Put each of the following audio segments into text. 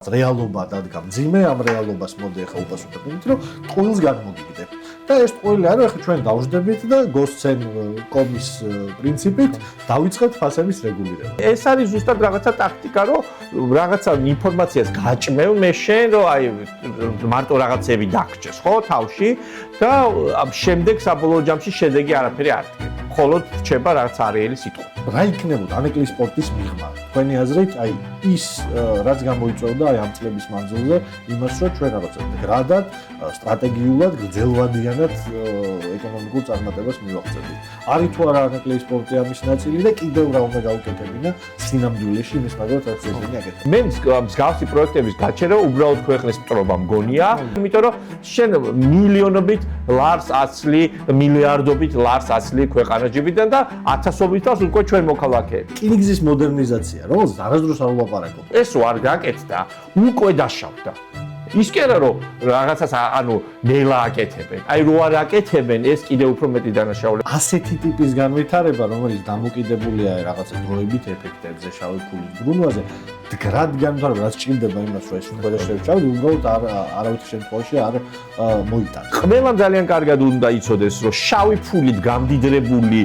რეალობა დადგა მძიმე, ამ რეალობას მოდი ახლა უპასუხებ იმით, რომ ტყუილს განმოგიგდებ. და ეს ტყუილი არა, ახლა ჩვენ დავждებით და GoScen.com-ის პრინციპით დავიწყებთ ფასების რეგულირება. ეს არის ზუსტად რაღაცა ტაქტიკა, რომ რაღაცა ინფორმაციას გაჭმევ მე შენ, რომ აი მარტო რაღაცები დაგჭეს, ხო, თავში და შემდეგ საბოლოო ჯამში შედეგი არაფერი არ დგება. მხოლოდ რჩება რაღაც არეელი სიტყვა. რა იქნებოდა ანეკლი სპორტის მიღმა? თქვენი აზრით, აი ის რაც გამოიწვევდა აი ამ წლების მანძილზე, იმას რომ ჩვენ რაღაცა გრადად, სტრატეგიულად, გრძელვადიანად ეკონომიკურ წარმატებას მივაღწევთ. არის თუ არა ანეკლი სპორტი ამის ნაწილი და კიდევ რა უნდა გავუკეთებინა სინამდვილეში იმის მაგალითად რაც ესენი აკეთებს. მე მსგავსი პროექტების გაჩერება უბრალოდ ქვეყნის მტრობა მგონია, იმიტომ რომ შენ მილიონობით ლარს აცლი, მილიარდობით ლარს აცლი ქვეყანაჯიბიდან და ათასობით თავს უკვე ჩვენ მოქალაქეები. რკინიგზის მოდერნიზაცია, რომელზეც არასდროს არ ვლაპარაკობ. ეს არ გაკეთდა, უკვე დაშავდა. ის კი არა რომ რაღაცას ანუ ნელა აკეთებენ. აი რო არ აკეთებენ, ეს კიდევ უფრო მეტი დანაშაულება. ასეთი ტიპის განვითარება, რომელიც დამოკიდებულია რაღაცა დროებით ეფექტებზე, შავი ფულის ბრუნვაზე, გრად განვითარება, რაც ჭირდება იმას, რომ ეს უკვე შევჭავდე, უბრალოდ არავითარ შემთხვევაში არ მოიტანა. ყველამ ძალიან კარგად უნდა იცოდეს, რომ შავი ფულით გამდიდრებული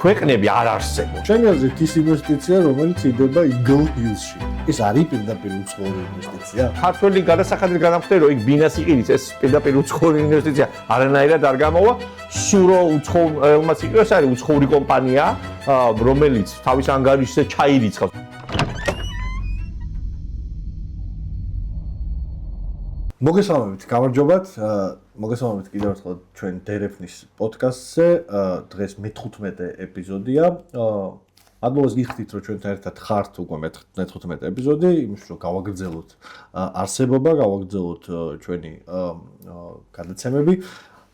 ქვეყნები არ არსებობს. ჩემი აზრით ის ინვესტიცია, რომელიც იდება Eagle Hills-ში. ეს არის პირდაპირ უცხოური ინვესტიცია. ქართველი გადასახადი განახდე, რომ იქ ბინას იყირის, ეს პირდაპირ უცხოური ინვესტიცია არანაირად არ გამოვა. სურო უცხოელმაც იყო, ეს არის უცხოური კომპანია, რომელიც თავის ანგარიშზე ჩაირიცხავს. მოგესალმებით, გამარჯობათ. მოგესალმებით კიდევ ერთხელ ჩვენ დერეფნის პოდკასტზე. დღეს მე-15 ეპიზოდია. ადმოვას გიხდით, რომ ჩვენთან ერთად ხართ უკვე მე-15 ეპიზოდი, იმის რომ გავაგრძელოთ არსებობა, გავაგრძელოთ ჩვენი გადაცემები.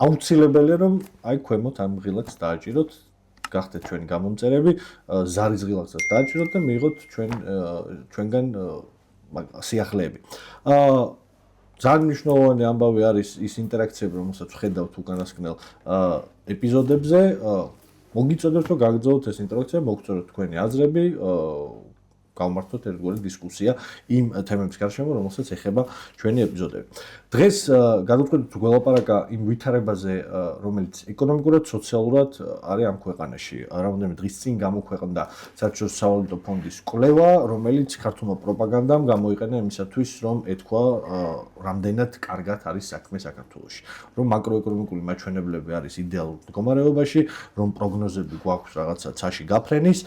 აუცილებელია რომ აი ქვემოთ ამ ღილაკს დააჭიროთ, გახდეთ ჩვენი გამომწერები, ზარის ღილაკსაც დააჭიროთ და მიიღოთ ჩვენგან სიახლეები. ძალიან მნიშვნელოვანი ამბავი არის ის ინტერაქციები, რომელსაც ვხედავთ უკანასკნელ ეპიზოდებზე. მოგიწოდოთ, რომ გაგრძელოთ ეს ინტერაქცია, მოგწეროთ თქვენი აზრები, გავმართოთ ერთგვარი დისკუსია იმ თემების გარშემო, რომელსაც ეხება ჩვენი ეპიზოდები. დღეს გადავწყვეტთ გველაპარაკა იმ ვითარებაზე, რომელიც ეკონომიკურად, სოციალურად არის ამ ქვეყანაში. რამოდენიმე დღის წინ გამოქვეყნდა საერთაშორისო სავალუტო ფონდის კვლევა, რომელიც ქართულმა პროპაგანდამ გამოიყენა იმისათვის, რომ ეთქვა რამდენად კარგად არის საქმე საქართველოში. რომ მაკროეკონომიკური მაჩვენებლები არის იდეალურ მდგომარეობაში, რომ პროგნოზები გვაქვს რაღაცა ცაში გაფრენის,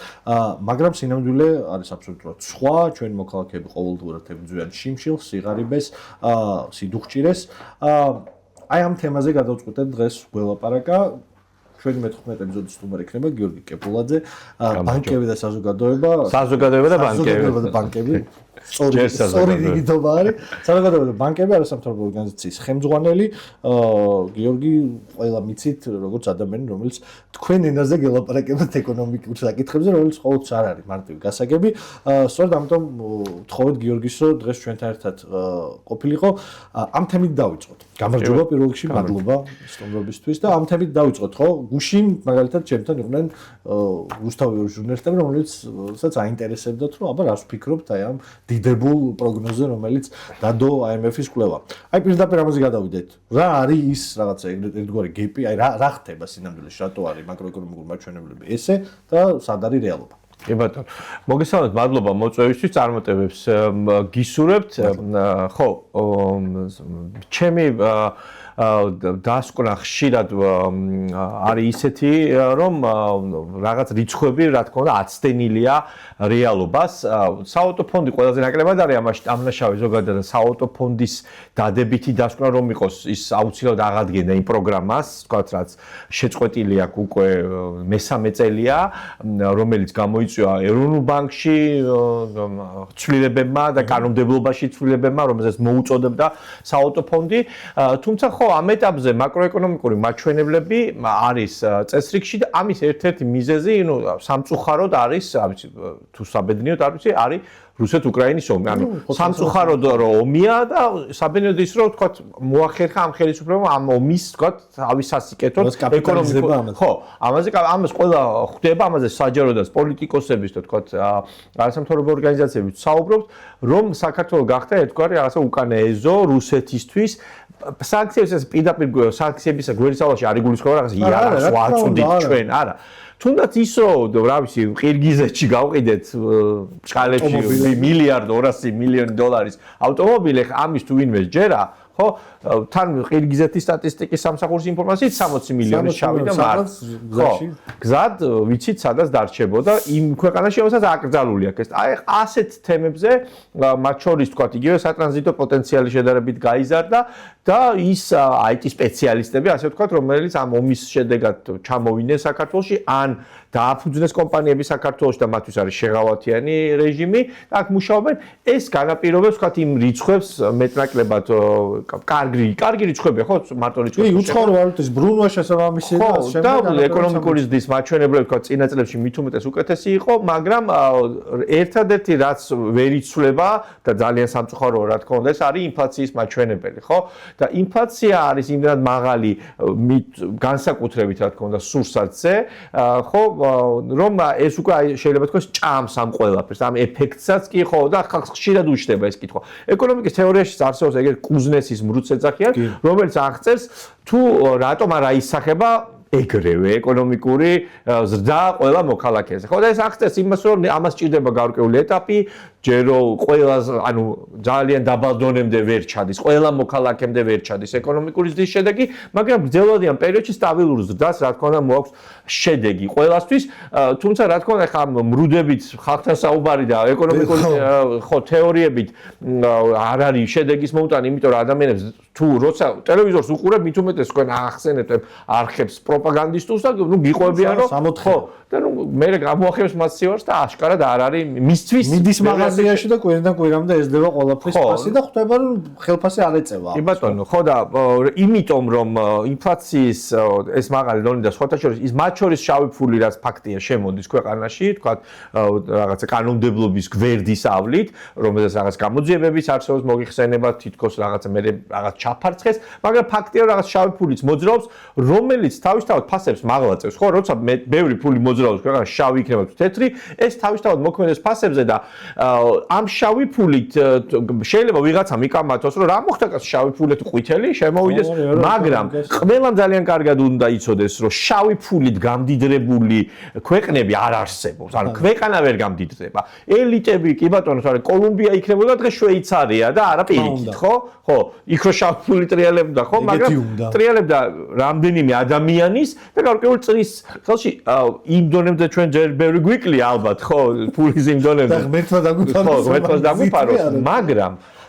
მაგრამ სინამდვილე არის აბსოლუტურად სხვა, ჩვენი მოქალაქეები ყოველდღურად ებრძვიან შიმშილს, სიღარიბეს, სიდუხჭირეს. აი ამ თემაზე გადავწყვეტეთ დღეს გველაპარაკა. ჩვენი მე-15 ეპიზოდის სტუმარი იქნება გიორგი კეპულაძე, ბანკები და საზოგადოება. საზოგადოება და ბანკები. სწორი რიგითობა არის. საზოგადოება და ბანკები არასამთავრობო ორგანიზაციის ხელმძღვანელი. გიორგი, ყველა მიცით, როგორც ადამიანი, რომელიც თქვენ ენაზე გელაპარაკებთ ეკონომიკურ საკითხებზე, რომელიც ყოველთვის არ არის მარტივი გასაგები. სწორედ ამიტომ ვთხოვეთ გიორგის, რომ დღეს ჩვენთან ერთად ყოფილიყო. ამ თემით დავიწყოთ. გამარჯობა პირველ რიგში, მადლობა სტუმრობისთვის და ამ თემით დავიწყოთ, ხო? გუშინ მაგალითად ჩემთან იყვნენ რუსთავი ორი ჟურნალისტები, რომელსაც აინტერესებდათ, რომ აბა რას ვფიქრობთ აი ამ დიდებულ პროგნოზზე, რომელიც დადო IMF-ის კვლევა. აი პირდაპირ ამაზე გადავიდეთ. რა არის ის რაღაცა ერთგვარი გეპი, აი რა ხდება სინამდვილეში, რატო არის მაკროეკონომიკური მაჩვენებლები ესე და სად არის რეალობა? კი ბატონო. მოგესალმებით, მადლობა მოწვევისთვის, წარმატებებს გისურვებთ. ხო, ჩემი დასკვნა ხშირად არის ისეთი, რომ რაღაც რიცხვები, რა თქმა უნდა, აცდენილია რეალობას. საავტო ფონდი ყველაზე ნაკლებად არის ამნაშავე ზოგადად საავტო ფონდის დადებითი დასკვნა რომ იყოს, ის აუცილებლად აღადგენდა იმ პროგრამას, თქვათ, რაც შეწყვეტილი აქვს უკვე მესამე წელია, რომელიც გამოიწვია ეროვნულ ბანკში ცვლილებებმა და კანონმდებლობაში ცვლილებებმა, რომელსაც მოუწოდებდა საავტო ფონდი. თუმცა ხო ამ ეტაპზე მაკროეკონომიკური მაჩვენებლები არის წესრიგში და ამის ერთ-ერთი მიზეზი, სამწუხაროდ არის, თუ საბედნიეროდ არის რუსეთ-უკრაინის ომი. ანუ სამწუხაროდ ომია და საბედნიეროდ ის რომ თქვა მოახერხა ამ ხელისუფლებამ ამ ომის თქვა თავის სასიკეთოდ ეკონომიკურ ხო, ამას ყველა ხვდება, ამაზე საჯაროდაც პოლიტიკოსების და თქვა არასამთავრობო ორგანიზაციებიც საუბრობთ, რომ საქართველოს გახდა ერთგვარი რაღაცა უკანა ეზო რუსეთისთვის სანქციების პირდაპირ სანქციების გვერდისავალში არ იგულისხმება რაღაც იარაღს ვაწვდით ჩვენ, არა. თუნდაც ის რომ რა ვიცი ყირგიზეთში გავყიდეთ ჭალებში მილიარდ 200 მილიონი დოლარის ავტომობილი, ამის თუ ვინმე ჯერა, ხო? თან ყირგიზეთის სტატისტიკის სამსახურის ინფორმაციით 60 მილიონი შავიდა მაგრამ ხო გზად ვიცით სადაც დარჩებოდა იმ ქვეყანაში რომელსაც აკრძალული აქვს ეს აი ასეთ თემებზე მათ შორის თქვა იგივე სატრანზიტო პოტენციალი შედარებით გაიზარდა და ის IT სპეციალისტები ასე ვთქვათ რომელიც ამ ომის შედეგად ჩამოვიდნენ საქართველოში ან დააფუძნეს კომპანიები საქართველოში და მათთვის არის შეღავათიანი რეჟიმი და აქ მუშაობენ ეს განაპირობებს ვთქვათ იმ რიცხვებს მეტნაკლებად კარგი რიცხვებია ხო მარტო რიცხვები. კი, უცხოური ვალუტის ბრუნვა შესაბამისი და ასე შემდეგ. და ეკონომიკური ზრდის მაჩვენებლები თქვა წინა წლებში მით უმეტეს უკეთესი იყო, მაგრამ ერთადერთი რაც ვერ იცვლება და ძალიან სამწუხაროა რა თქმა უნდა, ეს არის ინფლაციის მაჩვენებელი, ხო? და ინფლაცია არის იმდენად მაღალი განსაკუთრებით რა თქმა უნდა სურსათზე, ხო, რომ ეს უკვე შეიძლება თქვას ჭამს ამ ყველაფერს, ამ ეფექტსაც კი ხო და ხალხს ხშირად უჩნდება ეს კითხვა. ეკონომიკის თეორიაში არსებობს ეგრეთ კუზნეცის მრუც ეძახიან, რომელიც აღწერს თუ რატომ არ აისახება ეგრევე ეკონომიკური ზრდა ყველა მოქალაქეზე. ხო და ეს აღწერს იმას რომ ამას ჭირდება გარკვეული ეტაპი, ჯერო ყველას ანუ ძალიან დაბალ დონემდე ვერ ჩადის, ყველა მოქალაქემდე ვერ ჩადის ეკონომიკური ზრდის შედეგი, მაგრამ გრძელვადიან პერიოდში სტაბილურ ზრდას რა თქმა უნდა მოაქვს შედეგი ყველასთვის, თუმცა რა თქმა უნდა ხა მრუდებით ხალხთან საუბარი და ეკონომიკური ხო თეორიებით არ არის შედეგის მომტანი, იმიტომ რომ ადამიანებს თუ როცა ტელევიზორს უყურებ, მით უმეტეს თქვენ ახსენებთ არხებს პროპაგანდისტულს და ნუ გიყვებიან რომ ხო და ნუ მე გამოახებს მათ სიوارს და აშკარად არ არის მისთვის მიდის მაღაზიაში და კვირიდან კვირამდე ესდება ყველაფრის ფასი და ხვდება რომ ხელფასი არ ეწევა. კი ბატონო, ხო და იმიტომ რომ ინფლაციის ეს მაღალი დონე და სხვათა შორის ის მათ შორის შავი ფული რაც ფაქტია შემოდის ქვეყანაში, თქვა რაღაცა კანონმდებლობის გვერდის ავლით, რომელზეც რაღაც გამოძიებების არსებობს მოგიხსენება, თითქოს რაღაცა მე რაღაც ჩაფარცხეს, მაგრამ ფაქტია რომ რაღაც შავი ფულიც მოძრაობს, რომელიც თავისთავად ფასებს მაღლაწევს, ხო, როცა ბევრი ფული მოძრაობს ქვეყანაში, შავი იქნება თუ თეთრი, ეს თავისთავად მოქმედებს ფასებზე და ამ შავი ფულით შეიძლება ვიღაცამ იკამათოს, რომ რა მოხდა კაც შავი ფული თუ ყვითელი შემოვიდეს, მაგრამ ყველამ ძალიან კარგად უნდა იცოდეს, რომ შავი ფულით გამდიდრებული ქვეყნები არ არსებობს. ანუ ქვეყანა ვერ გამდიდრდება. ელიტები, კი ბატონო, თორე კოლუმბია იქნებოდა დღეს შვეიცარია და არა პირიქით, ხო? ხო, იქ რო შავი ფული ტრიალებდა, ხო, მაგრამ ტრიალებდა რამდენიმე ადამიანის და გარკვეულ წრის ხელში იმ დონემდე ჩვენ ჯერ ბევრი გვიკლია ალბათ, ხო, ფულის იმ დონემდე. და ღმერთმა დაგვიფაროს,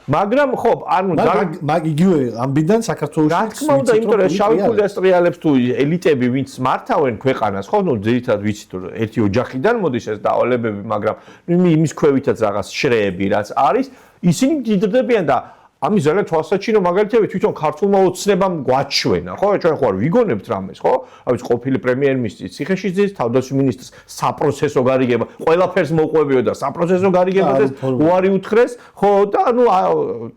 მაგრამ ხო, ანუ მაგ იგივე ამბიდან საქართველოში რა თქმა უნდა, იმიტომ რომ შავი ფული ასტრიალებს თუ ელიტები, ვინც მართავენ ქვეყანას, ხო, ნუ ძირითადად ვიცით რომ ერთი ოჯახიდან მოდის ეს დავალებები, მაგრამ იმის ქვევითაც რაღაც შრეები რაც არის, ისინი მდიდრდებიან და ამის ძალიან თვალსაჩინო მაგალითები თვითონ ქართულმა ოცნებამ გვაჩვენა, ხო? ჩვენ ხო არ ვიგონებთ რამეს, ხო? ავიც ყოფილი პრემიერ-მინისტრის ციხეშიძის, თავდაცვის მინისტრის საპროცესო გარიგება, ყველაფერს მოყვებიო და საპროცესო გარიგებაზე უარი უთხრეს, ხო? და ანუ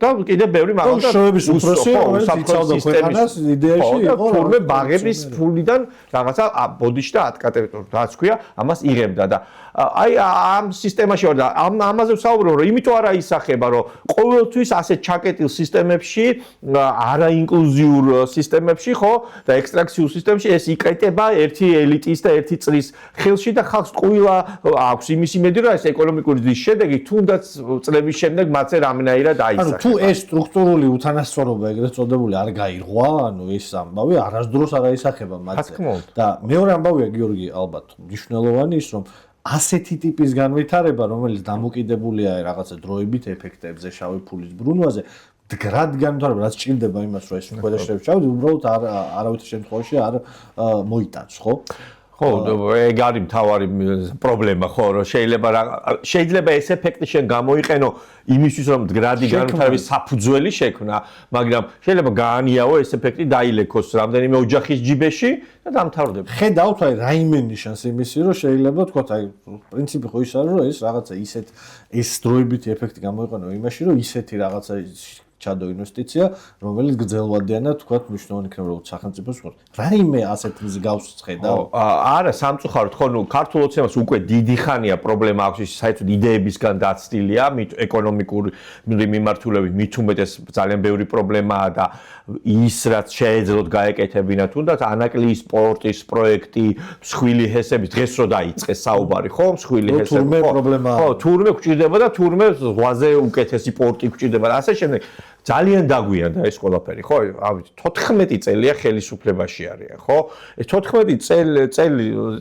და კიდე ბევრი მაგალითად შოების უფროსი, რომელიც იცავდა ქვეყანას იდეაში იყო, თურმე ბაღების ფულიდან რაღაცა ბოდიში და ატკატებს, რაც ქვია, ამას იღებდა და აი ამ სისტემაში ვარ და ამაზე ვსაუბრობ, რომ იმიტომ არ აისახება, რომ ყოველთვის ასე ჩაკეტილ სისტემებში, არაინკლუზიურ სისტემებში, ხო, და ექსტრაქციულ სისტემებში ეს იკეტება ერთი ელიტის და ერთი წრის ხელში და ხალხს ყვილა აქვს იმის იმედი, რომ ეს ეკონომიკური ზრდის შედეგი თუნდაც წლების შემდეგ მათზე რამენაირად აისახება. ანუ თუ ეს სტრუქტურული უთანასწორობა ეგრეთ წოდებული არ გაირღვა, ანუ ეს ამბავი არასდროს არ აისახება მათზე. და მეორე ამბავია გიორგი ალბათ მნიშვნელოვანი ის, რომ ასეთი ტიპის განვითარება, რომელიც დამოკიდებულია რაღაცა დროებით ეფექტებზე, შავი ფულის ბრუნვაზე, მდგრად განვითარება, რაც ჭირდება იმას, რომ ეს ქვედა შრეებში ჩავდე, უბრალოდ არავითარ შემთხვევაში არ მოიტანს, ხო? ხო, ეგ არის მთავარი პრობლემა, ხო, რომ შეიძლება ეს ეფექტი შენ გამოიყენო იმისთვის, რომ მდგრადი განვითარების საფუძველი შექმნა, მაგრამ შეიძლება გაანიაო ეს ეფექტი დაილექოს რამდენიმე ოჯახის ჯიბეში და დამთავრდება. ხედავთ აი რაიმე ნიშანს იმისი, რომ შეიძლება თქვა აი პრინციპი ხო ის არის, რომ ეს რაღაცა ეს დროებითი ეფექტი გამოიყენო იმაში, რომ ისეთი რაღაცა ჩადო ინვესტიცია, რომელიც გრძელვადიანად თქვა მნიშვნელოვანი იქნება როგორც სახელმწიფოს მხარეს. რაიმე ასეთ მსგავს ხედავ? არა, სამწუხაროდ ხო, ნუ ქართულ ოცნებას უკვე დიდი ხანია პრობლემა აქვს ის საერთოდ იდეებისგან დაცდილია, ეკონომიკური მიმართულებით მით უმეტეს ძალიან ბევრი პრობლემაა და ის რაც შეეძლოთ გაეკეთებინათ, თუნდაც ანაკლიის სპორტის პროექტი, მსხვილი ჰესების დღეს რო დაიწყეს საუბარი, ხო, მსხვილი ჰესები. ხო, თურმე გვჭირდება და თურმე ზღვაზე უკეთესი პორტი გვჭირდება და ასე შემდეგ. ძალიან დაგვიანდა ეს ყველაფერი, ხო? ავით 14 წელია ხელისუფლებაში არიან, ხო? ეს 14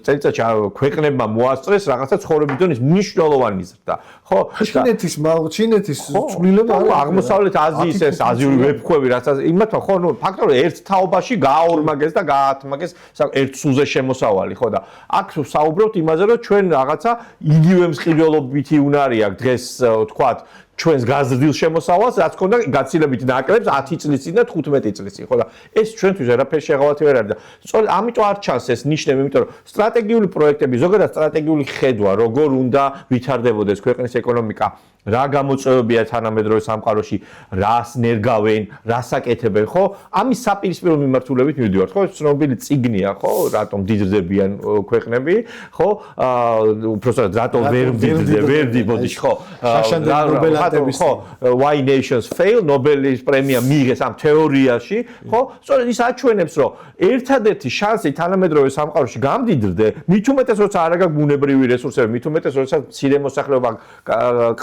წელიწადში ქვეყნებმა მოასწრეს რაღაცა ცხოვრების დონის მნიშვნელოვანი ზრდა, ხო? ჩინეთის წვლილება არის აღმოსავლეთ აზიის ეს აზიური ვებქვევი, რაც იმათმა ხო, ნუ ფაქტორი ერთ თაობაში გააორმაგეს და გაათმაგეს ერთ სულზე შემოსავალი, ხო და აქ საუბრობთ იმაზე, რომ ჩვენ რაღაცა იგივე მსყიდველობითი უნარი აქვს დღეს, თქვათ ჩვენს გაზრდილ შემოსავალს, რაც ქონდა გაცილებით ნაკლებს 10 წლის წინ და 15 წლის წინ, ხო და ეს ჩვენთვის არაფერი შეღავათი ვერ არის და სწორედ ამიტომ არ ჩანს ეს ნიშნები, იმიტომ რომ სტრატეგიული პროექტები, ზოგადად სტრატეგიული ხედვა, როგორ უნდა ვითარდებოდეს ქვეყნის ეკონომიკა, რა გამოწვევებია თანამედროვე სამყაროში, რას ნერგავენ, რას აკეთებენ, ხო? ამის საპირისპირო მიმართულებით მივდივართ, ხო? ცნობილი წიგნია, ხო? რატომ დიდრდებიან ქვეყნები, ხო? უბრალოდ რატომ ვერ დიდრდებიან, ხო? ხო, Why Nations Fail, ნობელის პრემია მიიღეს ამ თეორიაში, ხო? სწორედ ის აჩვენებს, რომ ერთადერთი შანსი თანამედროვე სამყაროში გამდიდრდე, მით უმეტეს როცა არ აქვს ბუნებრივი რესურსები, მით უმეტეს როცა მცირე მოსახლეობა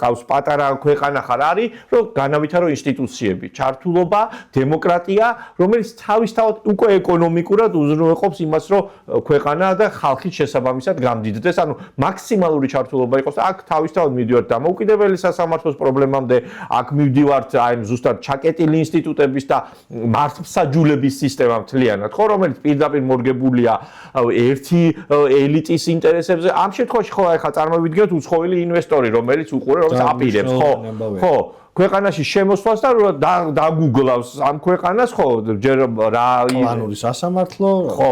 ყავს პატარა ქვეყანა ხარ არის, რომ განავითარო ინსტიტუციები, ჩართულობა, დემოკრატია, რომელიც თავისთავად უკვე ეკონომიკურად უზრუნველყოფს იმას, რომ ქვეყანა და ხალხი შესაბამისად გამდიდრდეს, ანუ მაქსიმალური ჩართულობა იყოს და აქ თავისთავად მივდივართ დამოუკიდებელი სასამართლოს პრობლემამდე, აქ მივდივართ აი ზუსტად ჩაკეტილი ინსტიტუტების და მართლმსაჯულების სისტემა მთლიანად, ხო, რომელიც პირდაპირ მორგებულია ერთი ელიტის ინტერესებზე. ამ შემთხვევაში ხო ახლა წარმოვიდგინოთ უცხოელი ინვესტორი, რომელიც უყურე, რომელიც აპირებს, ხო, ქვეყანაში შემოსვლას და დაგუგლავს ამ ქვეყანას, ხო, ჯერ რა პლანური სასამართლო, ხო,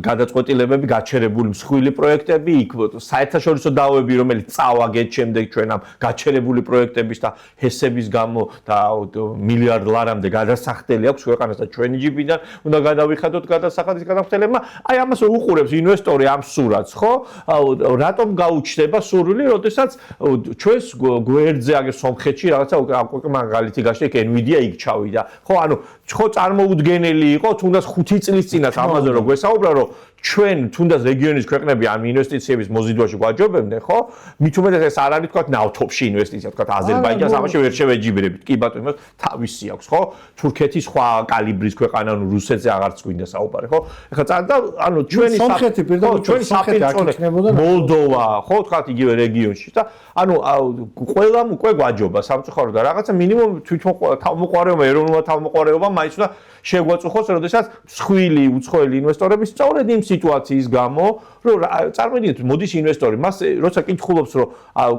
გადაწყვეტილებები, გაჩერებული მსხვილი პროექტები, იქ საერთაშორისო დაავები, რომელიც წავაგეთ შემდეგ ჩვენ ამ გაჩერებული პროექტების და ჰესების გამო და მილიარდ ლარამდე გადასახდელი აქვს ქვეყანას და ჩვენი ჯიბიდან უნდა გადავიხადოთ გადასახადის გადამხდელებმა. აი ამას უყურებს ინვესტორი ამ სურათს, ხო? რატომ გაუჩნდება სურვილი, როდესაც ჩვენს გვერდზე აგერ სომხეთში რაღაცა მაგალითი გაშლე Nvidia იქ ჩავიდა. ხო, ანუ ხო წარმოუდგენელი იყო, თუნდაც 5 წლის წინათ ამაზე რომ გვესაუბრა, რომ ჩვენ თუნდაც რეგიონის ქვეყნები ამ ინვესტიციების მოზიდვაში გვაჯობებდნენ, ხო? მით უმეტეს ეს არ არის თქვა ნავთობში ინვესტიცია, თქვა აზერბაიჯანს ამაში ვერ შევეჯიბრებით. კი ბატონო, თავისი აქვს, ხო? თურქეთი სხვა კალიბრის ქვეყანა, ანუ რუსეთზე აღარც გვინდა საუბარი, ხო? ეხლა და ანუ ჩვენი სომხეთი პირდაპირ ჩვენი საპირისპირო მოლდოვა, ხო, თქვა იგივე რეგიონში და ანუ ყველამ უკვე გვაჯობა სამწუხაროდ და რაღაცა მინიმუმ თვითონ თავმოყარეობა, ეროვნულად თავმოყარეობა მაინც უნდა შეგვაწუხოს, როდესაც მსხვილი უცხოელი ინვესტორები სწორედ იმ სიტუაციის გამო, რომ წარმოიდგინეთ, მოდის ინვესტორი, მას როცა კითხულობს, რომ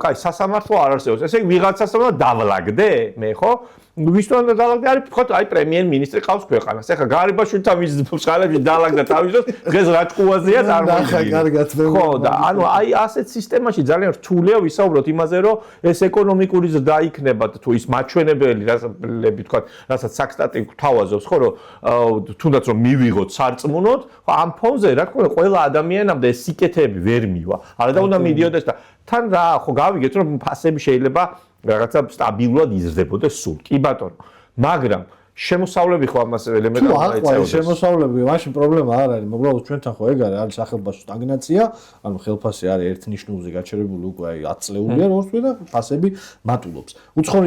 კაი, სასამართლო არ არსებობს, ესე იგი ვიღაცას უნდა დავლაგდე, მე ხო? ვისთან უნდა დალაგდე, არის თქვა, აი პრემიერ-მინისტრი ყავს ქვეყანას. ეხლა გარიბაშვილთან მის მსხალებში დალაგდა თავის დროს, დღეს რაჭყუაზეა წარმოიდგინე. ხო, და ანუ აი ასეთ სისტემაში ძალიან რთულია ვისაუბროთ იმაზე, რომ ეს ეკონომიკური ზრდა იქნება თუ ის მაჩვენებელი, რასაც თქვა, რასაც საქსტატი გვთავაზობს, ხო, რომ თუნდაც რომ მივიღოთ სარწმუნოდ, ხო, ამ ფონზე რა თქმა უნდა ყველა ადამიანამდე ეს სიკეთეები ვერ მივა. არა და უნდა მიდიოდეს და თან რა, ხო, გავიგეთ რომ ფასები შეიძლება რაღაცა სტაბილურად იზრდებოდეს სულ. კი ბატონო, მაგრამ შემოსავლები ხო ამას ელემენტარულად ეწეოდეს. შემოსავლები, მაშინ პრობლემა არ არის, უბრალოდ ჩვენთან ხო ეგ არის სახელმწიფო სტაგნაცია, ანუ ხელფასი არის ერთ ნიშნულზე გაჩერებული უკვე აი 10 წლეულია როცა და ფასები მატულობს.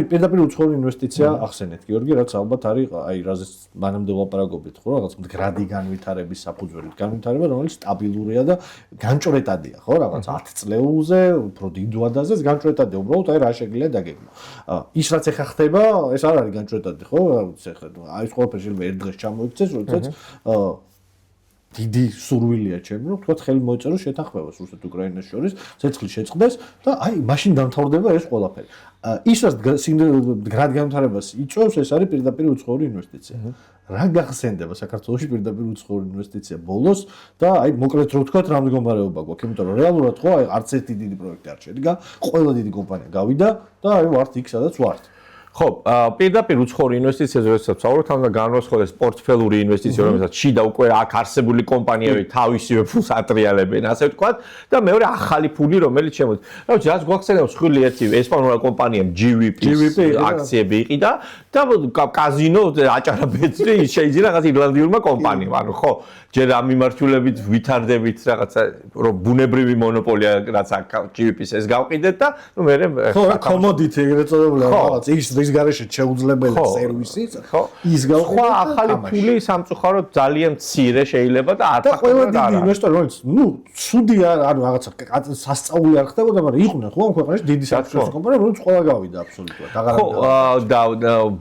პირდაპირ უცხოური ინვესტიცია ახსენეთ, გიორგი, რაც ალბათ არის აი რაზეც მანამდე ვლაპარაკობთ, ხო, რაღაც მდგრადი განვითარების საფუძველით განვითარება, რომელიც სტაბილურია და განჭვრეტადია, ხო, რაღაც 10 წლეულზე, უფრო დიდ ვადაზეც განჭვრეტადია, უბრალოდ აი რა შეგიძლია დაგეგმო. ის რაც ეხა ხდება, ეს არ არის განჭვრეტადი, ხო? აი ეს ყველაფერი შეიძლება ერთ დღეს ჩამოიქცეს, როდესაც დიდი სურვილია ჩემი, რომ თქვა ხელი მოეწეროს შეთანხმებას რუსეთ-უკრაინას შორის, ცეცხლი შეწყდეს და აი მაშინ დამთავრდება ეს ყველაფერი. ის რაც გრად განვითარებას იწვევს, ეს არის პირდაპირ უცხოური ინვესტიცია. რა გახსენდება საქართველოში პირდაპირ უცხოური ინვესტიცია ბოლოს და აი მოკლედ რო ვთქვათ, რა მდგომარეობა გვაქვს, იმიტომ რომ რეალურად ხო აი არც ერთი დიდი პროექტი არ შედგა, ყველა დიდი კომპანია გავიდა და აი ვართ იქ, სადაც ვართ. ხო, პირდაპირ უცხოური ინვესტიციაზე როდესაც ვსაუბრობთ, უნდა განვასხვადეს პორტფელური ინვესტიცია, რომელსაც შიდა უკვე აქ არსებული კომპანიები თავისივე ფულს ატრიალებენ, ასე ვთქვათ, და მეორე ახალი ფული, რომელიც შემოდის. რა ვიცი, რაც გვახსენებს ხილი ერთი ესპანური კომპანიამ GVP-ის აქციები იყიდა და კაზინო აჭარაბეთში შეიძლება რაღაც ირლანდიურმა კომპანიამ, ანუ ხო, ჯერ ამ მიმართულებით ვითარდებით რაღაცა რომ ბუნებრივი მონოპოლია რაც აქ GVP-ს ეს გავყიდეთ და ნუ მე ხო, commodity ეგრეთ წოდებული რაღაც ის გარეშე შეუძლებელი სერვისი ის სხვა ახალი ფული სამწუხაროდ ძალიან მცირე შეიძლება და არ და ყველა დიდი ინვესტორი რომელიც ნუ ცუდი ანუ რაღაცა სასწაული არ ხდებოდა მაგრამ იყვნენ ხო ამ ქვეყანაში დიდი საფრთხის კომპანია რომელიც ყველა გავიდა აბსოლუტურად ხო და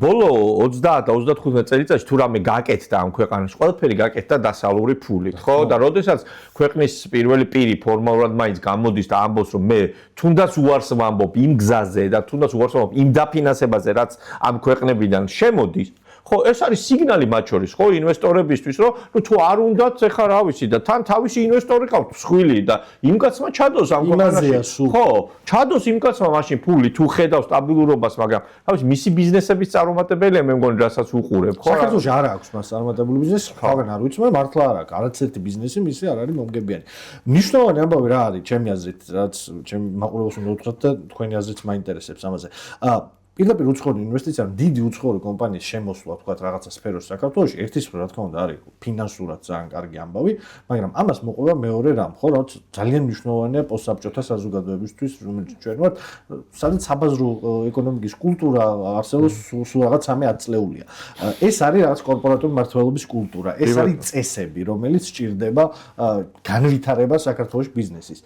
ბოლო 30-35 წელიწადში თუ რამე გაკეთდა ამ ქვეყანაში ყველაფერი გაკეთდა დასავლური ფულით ხო და როდესაც ქვეყნის პირველი პირი ფორმალურად მაინც გამოდის და ამბობს რომ მე თუნდაც უარს ვამბობ იმ გზაზე და თუნდაც უარს ვამბობ იმ დაფინანსებაზე რაც ამ ქვეყნებიდან შემოდის ხო ეს არის სიგნალი მათ შორის ხო ინვესტორებისთვის რომ ნუ თუ არ უნდათ ეხა რა ვიცი და თან თავისი ინვესტორი ყავთ მსხვილი და იმ კაცმა ჩადოს ამ ქვეყანაში ხო ჩადოს იმ კაცმა მაშინ ფული თუ ხედავს სტაბილურობას მაგრამ რა ვიცი მისი ბიზნესების წარუმატებელია მე მგონი რასაც უყურებ ხო საქართველოში არ აქვს მას წარმატებული ბიზნესი ხალხთან არ ვიცი მაგრამ მართლა არ აქვს არც ერთი ბიზნესი მისი არ არის მომგებიანი მნიშვნელოვანი ამბავი რა არის ჩემი აზრით რაც ჩემ მაყურებელს უნდა უთხრათ და თქვენი აზრიც მაინტერესებს ამაზე პირდაპირ უცხოური ინვესტიცია, დიდი უცხოური კომპანიის შემოსვლა, თქვათ, რაღაცა სფეროში საქართველოში, ერთის რა თქმა უნდა არის ფინანსურად ძალიან კარგი ამბავი, მაგრამ ამას მოყვა მეორე რამ, ხო, რაც ძალიან მნიშვნელოვანია პოსტსაბჭოთა საზოგადოებისთვის, რომელიც ჩვენ ვართ, სადაც საბაზრო ეკონომიკის კულტურა არსებობს სულ რაღაც 13 წლეულია. ეს არის რაღაც კორპორატიული მმართველობის კულტურა, ეს არის წესები, რომელიც სჭირდება განვითარება საქართველოს ბიზნესის.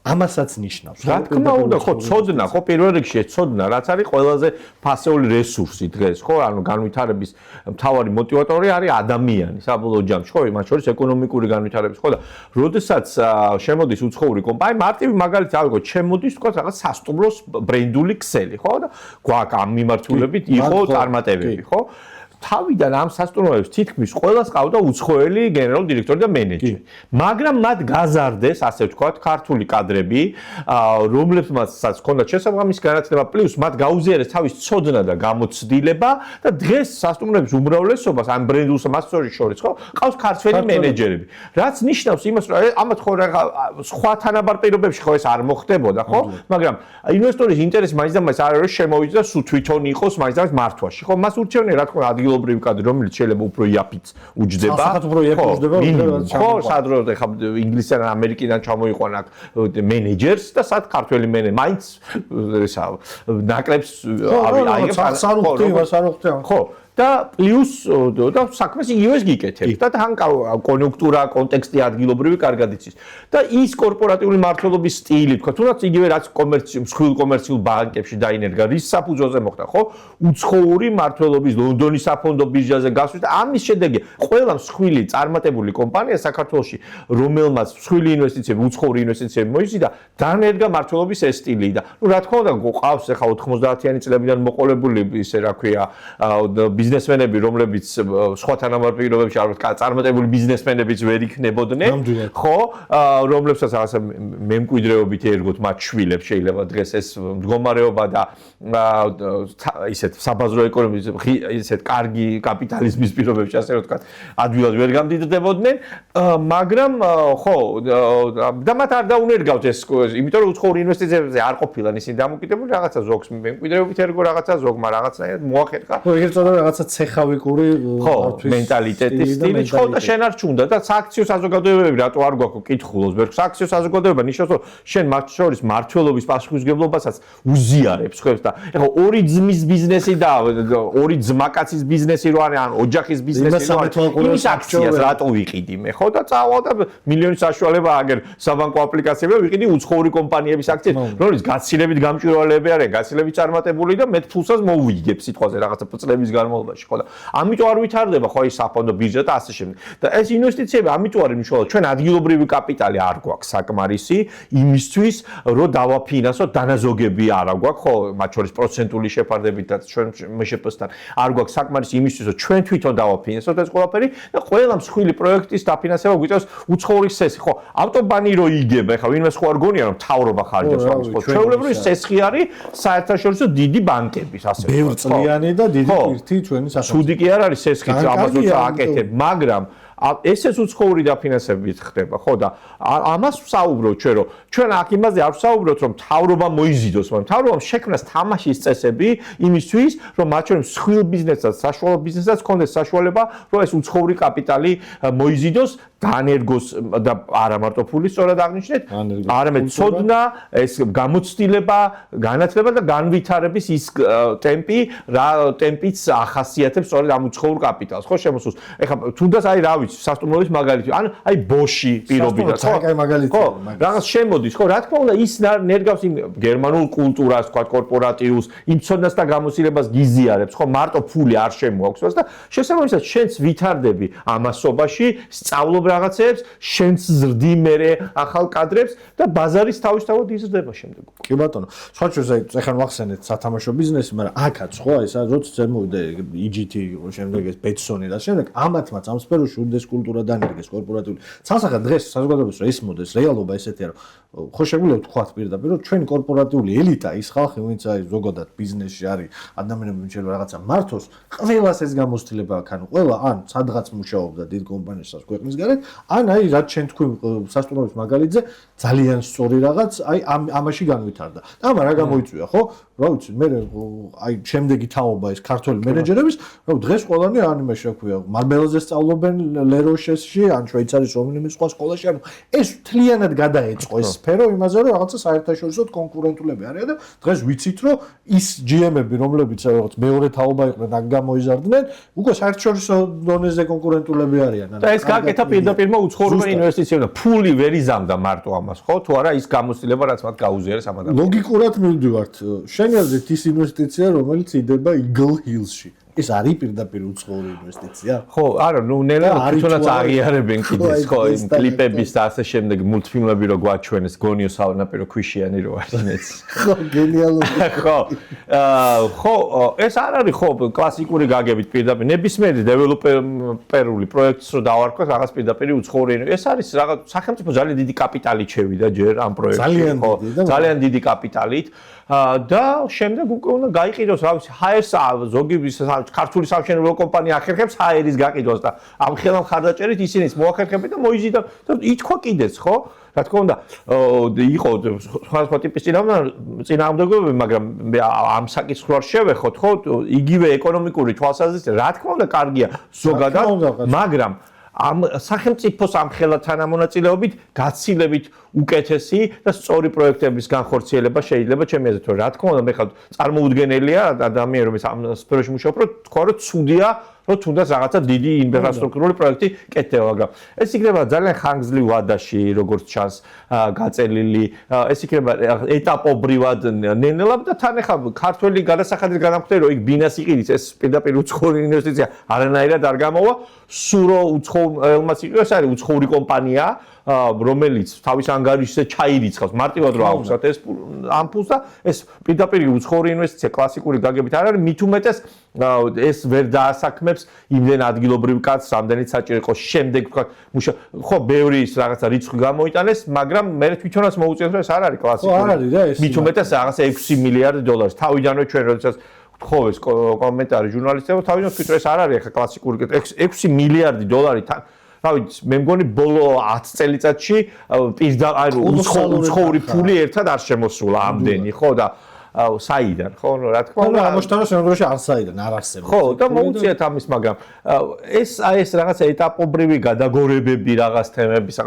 ამასაც ნიშნავს. რა თქმა უნდა, ხო, ცოდნა, ხო, პირველ რიგში ეს ცოდნა, რაც არის ყველაზე ფასეული რესურსი დღეს, ხო, ანუ განვითარების მთავარი მოტივატორი არის ადამიანი, საბოლოო ჯამში, ხო, მათ შორის ეკონომიკური განვითარების, ხო და როდესაც შემოდის უცხოური კომპანია, მარტივი მაგალითი ავიღოთ, შემოდის, თქვა, რაღაც სასტუმროს ბრენდული ქსელი, ხო და გვაქვს ამ მიმართულებით იყო წარმატებები, ხო? თავიდან ამ სასტუმროებს თითქმის ყველას ყავდა უცხოელი გენერალური დირექტორი და მენეჯერი. მაგრამ მათ გაზარდეს, ასე ვთქვათ, ქართული კადრები, რომლებსაც ჰქონდათ შესაბამისი განათლება, პლუს მათ გაუზიარეს თავის ცოდნა და გამოცდილება და დღეს სასტუმროების უმრავლესობას ამ ბრენდულს მასწავლებლის შორის, ხო, ყავს ქართველი მენეჯერები. რაც ნიშნავს იმას, რომ ამათ ხო სხვა თანაბარ პირობებში ხო ეს არ მოხდებოდა, ხო? მაგრამ ინვესტორის ინტერესი მაინც და მაინც არ არის შემოვიდეს სულ თვითონ იყოს მაინც და მაინც მართვაში, ხო? მას ურჩევნია რა თქმა უნდა ადგილობრივი კადრი, რომელიც შეიძლება უფრო იაფიც უჯდება. ხო, სადრო ხა ინგლისიდან, ამერიკიდან ჩამოიყვანა მენეჯერს და სად ქართველი მენეჯერი, მაინც ესა ნაკლებს ხო და პლუს და საქმეს იგივეს გიკეთებს და თან კონიუნქტურა, კონტექსტი ადგილობრივი კარგად იცის. და ის კორპორატიული მმართველობის სტილი, თქვა, თუნდაც იგივე რაც მსხვილ კომერციულ ბანკებში დაინერგა, რის საფუძველზე მოხდა, ხო? უცხოური მმართველობის ლონდონის საფონდო ბირჟაზე გასვლის და ამის შედეგი ყველა მსხვილი წარმატებული კომპანია საქართველოში, რომელმაც მსხვილი ინვესტიციები, უცხოური ინვესტიციები მოიზიდა, დაინერგა მმართველობის ეს სტილი და ნუ რა თქმა უნდა, გვყავს ახლა 90-იანი წლებიდან მოყოლებული ისე რა ქვია ბიზნესმენები, რომლებიც სხვა თანაბარ პირობებში არ წარმატებული ბიზნესმენებიც ვერ იქნებოდნენ, ხო, რომლებსაც რაღაცა მემკვიდრეობით ერგოთ მათ შვილებს შეიძლება დღეს ეს მდგომარეობა და ისეთ საბაზრო ეკონომიკის ისეთ კარგი კაპიტალიზმის პირობებში ასე ვთქვათ, ადვილად ვერ გამდიდრდებოდნენ, მაგრამ ხო, და მათ არ დაუნერგავთ ეს, იმიტომ რომ უცხოური ინვესტიციებზე არ ყოფილან ისინი დამოკიდებული, რაღაცა ზოგს მემკვიდრეობით ერგო, რაღაცა ზოგმა რაღაცნაირად მოახერხა. ხო, ეგრეთ წოდებული რაღაცა ცეხავიკური მენტალიტეტის სტილი, ხო და შენ არ ჩუნდა და სააქციო საზოგადოებები რატო არ გვაქვს კითხულობს, ვერ სააქციო საზოგადოება ნიშნავს რომ შენ მათ შორის მმართველობის პასუხისმგებლობასაც უზიარებს ხო და ეხლა ორი ძმის ბიზნესი და ორი ძმაკაცის ბიზნესი რო არის ან ოჯახის ბიზნესი რო არის იმის აქციას რატო ვიყიდი მე ხო და წავალ და მილიონის საშუალება აგერ საბანკო აპლიკაციები და ვიყიდი უცხოური კომპანიების აქციებს რომელიც გაცილებით გამჭვირვალეები არიან გაცილებით წარმატებული და მე ფულსაც მოუიგებ სიტყვაზე რაღაცა წლების განმავლობაში განმავლობაში, ხო და ამიტომ არ ვითარდება ხო ის საფონდო ბიძა და ასე შემდეგ. და ეს ინვესტიციები ამიტომ არის მნიშვნელოვანი, ჩვენ ადგილობრივი კაპიტალი არ გვაქვს საკმარისი იმისთვის, რომ დავაფინანსოთ დანაზოგები არა გვაქვს, ხო, მათ შორის პროცენტული შეფარდებით და ჩვენ მშპ-სთან არ გვაქვს საკმარისი იმისთვის, რომ ჩვენ თვითონ დავაფინანსოთ ეს ყველაფერი და ყველა მსხვილი პროექტის დაფინანსება გვიწევს უცხოური სესხი, ხო, ავტობანი რო იგება, ეხლა ვინმეს ხო არ გონია რომ მთავრობა ხარჯავს ამას, ხო, ჩვეულებრივი სესხი არის საერთაშორისო დიდი ბანკების ასე ვთქვათ. ბევრწლიანი და დიდი პირთი ჩვენი სახელმწიფო. ცუდი კი არ არის სესხიც ამას როცა აკეთებ, მაგრამ ესეც უცხოური დაფინანსებით ხდება, ხო და ამას ვსაუბრობთ ჩვენ, რომ ჩვენ აქ იმაზე არ ვსაუბრობთ, რომ მთავრობა მოიზიდოს, მაგრამ მთავრობამ შექმნას თამაშის წესები იმისთვის, რომ მათ შორის მსხვილ ბიზნესსაც, საშუალო ბიზნესსაც ჰქონდეს საშუალება, რომ ეს უცხოური კაპიტალი მოიზიდოს, დაანერგოს და არა მარტო ფული, სწორად აღნიშნეთ, არამედ ცოდნა, ეს გამოცდილება, განათლება და განვითარების ის ტემპი, რა ტემპიც ახასიათებს სწორედ ამ უცხოურ კაპიტალს, ხო შემოსულს. ეხლა თუნდაც აი რა სასტუმროების მაგალითი, ან აი ბოში პირობიდან, ხო? ხო, რაღაც შემოდის, ხო, რა თქმა უნდა, ის ნერგავს იმ გერმანულ კულტურას, თქვა კორპორატიულს, იმ ცოდნას და გამოცდილებას გიზიარებს, ხო, მარტო ფული არ შემოაქვს და შესაბამისად შენც ვითარდები ამასობაში, სწავლობ რაღაცებს, შენც ზრდი მერე ახალ კადრებს და ბაზარის თავისთავად იზრდება შემდეგ. კი ბატონო, სხვა შორის აი ეხლა ვახსენეთ სათამაშო ბიზნესი, მაგრამ აქაც ხო, ესა როცა ზემოვიდა EGT იყო, შემდეგ ეს ბეტსონი და შემდეგ ამათმაც ამ სფეროში უდიდეს კულტურა დანერგეს კორპორატიული. ცალსახად დღეს საზოგადოებას რომ ეს მოდეს რეალობა ესეთია, რომ ხო შეგვიძლია ვთქვათ პირდაპირ, რომ ჩვენი კორპორატიული ელიტა, ის ხალხი, ვინც აი ზოგადად ბიზნესში არის, ადამიანები ვინც რაღაცა მართოს, ყველას ეს გამოცდილება აქვს, ანუ ყველა ან სადღაც მუშაობდა დიდ კომპანიაშიც ქვეყნის გარეთ, ან აი რაც შენ თქვი სასტუმროების მაგალითზე, ძალიან სწორი რაღაც, აი ამაში განვითარდა. და ამა რა გამოიწვია, ხო? რა ვიცი, მე აი შემდეგი თაობა ეს ქართველი მენეჯერების, რომ დღეს ყველანი ან იმაში რა ქვია, მარბელაზე სწავლობენ ლეროშესში, ან შვეიცარიის რომელიმე სხვა სკოლაში, ანუ ეს მთლიანად გადაეწყო ეს სფერო იმაზე, რომ რაღაცა საერთაშორისო კონკურენტულები არიან და დღეს ვიცით, რომ ის GM-ები, რომლებიც რაღაც მეორე თაობა იყვნენ, აქ გამოიზარდნენ, უკვე საერთაშორისო დონეზე კონკურენტულები არიან. და ეს გაკეთა პირდაპირმა უცხოურმა ინვესტიციებმა ფული ვერ იზამდა მარტო ამას, ხო? თუ არა ის გამოცდილება, რაც მათ გაუზიარეს ამ ადამიანს. ლოგიკურად მივდივართ. შენიაზეთ ის ინვესტიცია, რომელიც იდება Eagle Hills-ში. ეს არის პირდაპირ უცხოური ინვესტიცია? ხო, არა, ნუ ნელა თვითონაც აღიარებენ კიდეს, ხო, იმ კლიპების და ასე შემდეგ მულტფილმები რო გვაჩვენეს, გონიო საუნაპირო ქვიშიანი რო არის მეც. ხო, გენიალური. ხო. ხო, ეს არ არის ხო კლასიკური გაგებით პირდაპირ ნებისმიერი დეველოპერული პროექტს რო დავარქვათ, რაღაც პირდაპირ უცხოური. ეს არის რაღაც სახელმწიფო ძალიან დიდი კაპიტალით შევიდა ჯერ ამ პროექტში, ხო, ძალიან დიდი კაპიტალით. და შემდეგ უკვე უნდა გაიყიდოს, რა ვიცი, ჰაერს ზოგი ქართული სამშენებლო კომპანია ახერხებს ჰაერის გაყიდვას და ამ ხელამ ხარდაჭერით ისინიც მოახერხებენ და მოიზიდავ და ითქვა კიდეც, ხო? რა თქმა უნდა, იყო სხვადასხვა ტიპის წინააღმდეგობები, მაგრამ ამ საკითხს არ შევეხოთ, ხო? იგივე ეკონომიკური თვალსაზრისით, რა თქმა უნდა, კარგია ზოგადად, მაგრამ ამ სახელმწიფოს ამ ხელა თანამონაწილეობით გაცილებით უკეთესი და სწორი პროექტების განხორციელება შეიძლება ჩემი აზრით, რა თქმა უნდა, მე ხარ წარმოუდგენელია ადამიანი, რომელიც ამ სფეროში მუშაობს, რომ თქვა, რომ ცუდია, რომ თუნდაც რაღაცა დიდი ინფრასტრუქტურული პროექტი კეთდება, მაგრამ ეს იქნება ძალიან ხანგრძლივ ვადაში, როგორც ჩანს, გაწელილი, ეს იქნება ეტაპობრივად ნელ-ნელა და თან ახლა ქართველი გადასახადის განამხნელი, რომ იქ ბინას იყიდოს, ეს პირდაპირ უცხოური ინვესტიცია არანაირად არ გამოვა, სურო უცხოელმაც იყო, ეს არის უცხოური კომპანია, რომელიც თავის ანგარიშზე ჩაირიცხავს მარტივად რო აუხსათ ეს ამ ფულს და ეს პირდაპირ უცხოური ინვესტიცია კლასიკური გაგებით არ არის, მით უმეტეს ეს ვერ დაასაქმებს იმდენ ადგილობრივ კაცს, რამდენიც საჭირო იყო შემდეგ თქვა ხო ბევრი ის რაღაცა რიცხვი გამოიტანეს, მაგრამ მე თვითონაც მოუწევს რომ ეს არ არის კლასიკური. ხო, არ არის რა ეს. მით უმეტეს რაღაცა 6 მილიარდი დოლარი. თავიდანვე ჩვენ როდესაც თხოვეს კომენტარი ჟურნალისტებო, თავიდან ვთქვით რომ ეს არ არის ახლა კლასიკური 6 მილიარდი დოლარი რა ვიცი, მე მგონი ბოლო 10 წელიწადში აი უცხოური ფული ერთად არ შემოსულა ამდენი, ხო და საიდან, ხო, რა თქმა უნდა, ამოშთანა შემდგომში არ საიდან არ არსებობს. ხო, და მოუწიათ ამის, მაგრამ ეს რაღაცა ეტაპობრივი გადაგორებები, რაღაც თემების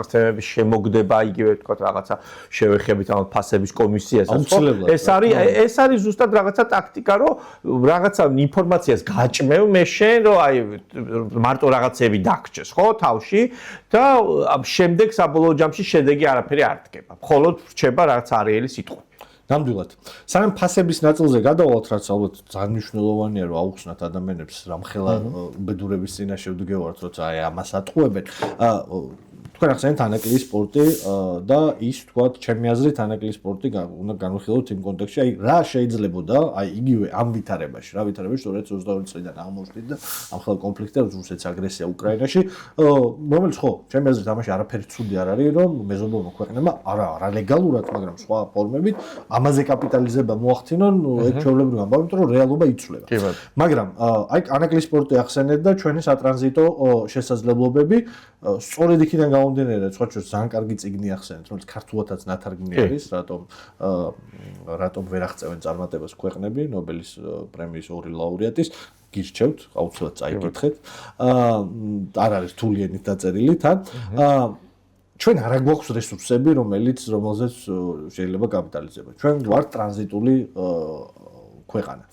შემოგდება, იგივე თქვა რაღაცა შევეხებით ამ ფასების კომისიასაც, ხო? ეს არის ზუსტად რაღაცა ტაქტიკა, რომ რაღაცა ინფორმაციას გაჭმევ მე შენ, რომ აი მარტო რაღაცები დაგჭეს, ხო, თავში და შემდეგ საბოლოო ჯამში შედეგი არაფერი არ დგება. მხოლოდ რჩება რაღაც არეელი სიტყვა. ნამდვილად. სანამ ფასების ნაწილზე გადავალთ, რაც ალბათ ძალიან მნიშვნელოვანია, რომ აუხსნათ ადამიანებს რამხელა უბედურების წინაშე ვდგევართ, როცა აი ამას ატყუებენ. თქვენ ახსენეთ ანაკლის სპორტი და ის თქვათ, ჩემი აზრით ანაკლის სპორტი უნდა განვიხილოთ იმ კონტექსტში, აი რა შეიძლებოდა, აი იგივე ამ ვითარებაში, რა ვითარებაში 2022 წლიდან აღმოჩნდით და ამ ხელ კონფლიქტი და რუსეთის აგრესია უკრაინაში, რომელიც ხო, ჩემი აზრით ამაში არაფერი ცუდი არ არის, რომ მეზობლოვმა ქვეყნებმა არალეგალურად, მაგრამ სხვა ფორმებით ამაზე კაპიტალიზება მოახდინონ, ეგ ჩვეულებრივი ამბავი, იმიტომ რომ რეალობა იცვლება. მაგრამ აი ანაკლის სპორტი ახსენეთ და ჩვენი სატრანზიტო შესაძლებლობები სწორედ იქიდან გამომდინარე, სხვა ჩვენ ძალიან კარგი წიგნი ახსენეთ, რომელიც ქართულადაც ნათარგმნი არის, რატომ ვერ აღწევენ წარმატებას ქვეყნები, ნობელის პრემიის 2 ლაურეატის, გირჩევთ, აუცილებლად წაიკითხეთ. არ არის რთული ენით დაწერილი თან. ჩვენ არ გვაქვს რესურსები, რომელზეც შეიძლება კაპიტალიზება. ჩვენ ვართ ტრანზიტული ქვეყანა.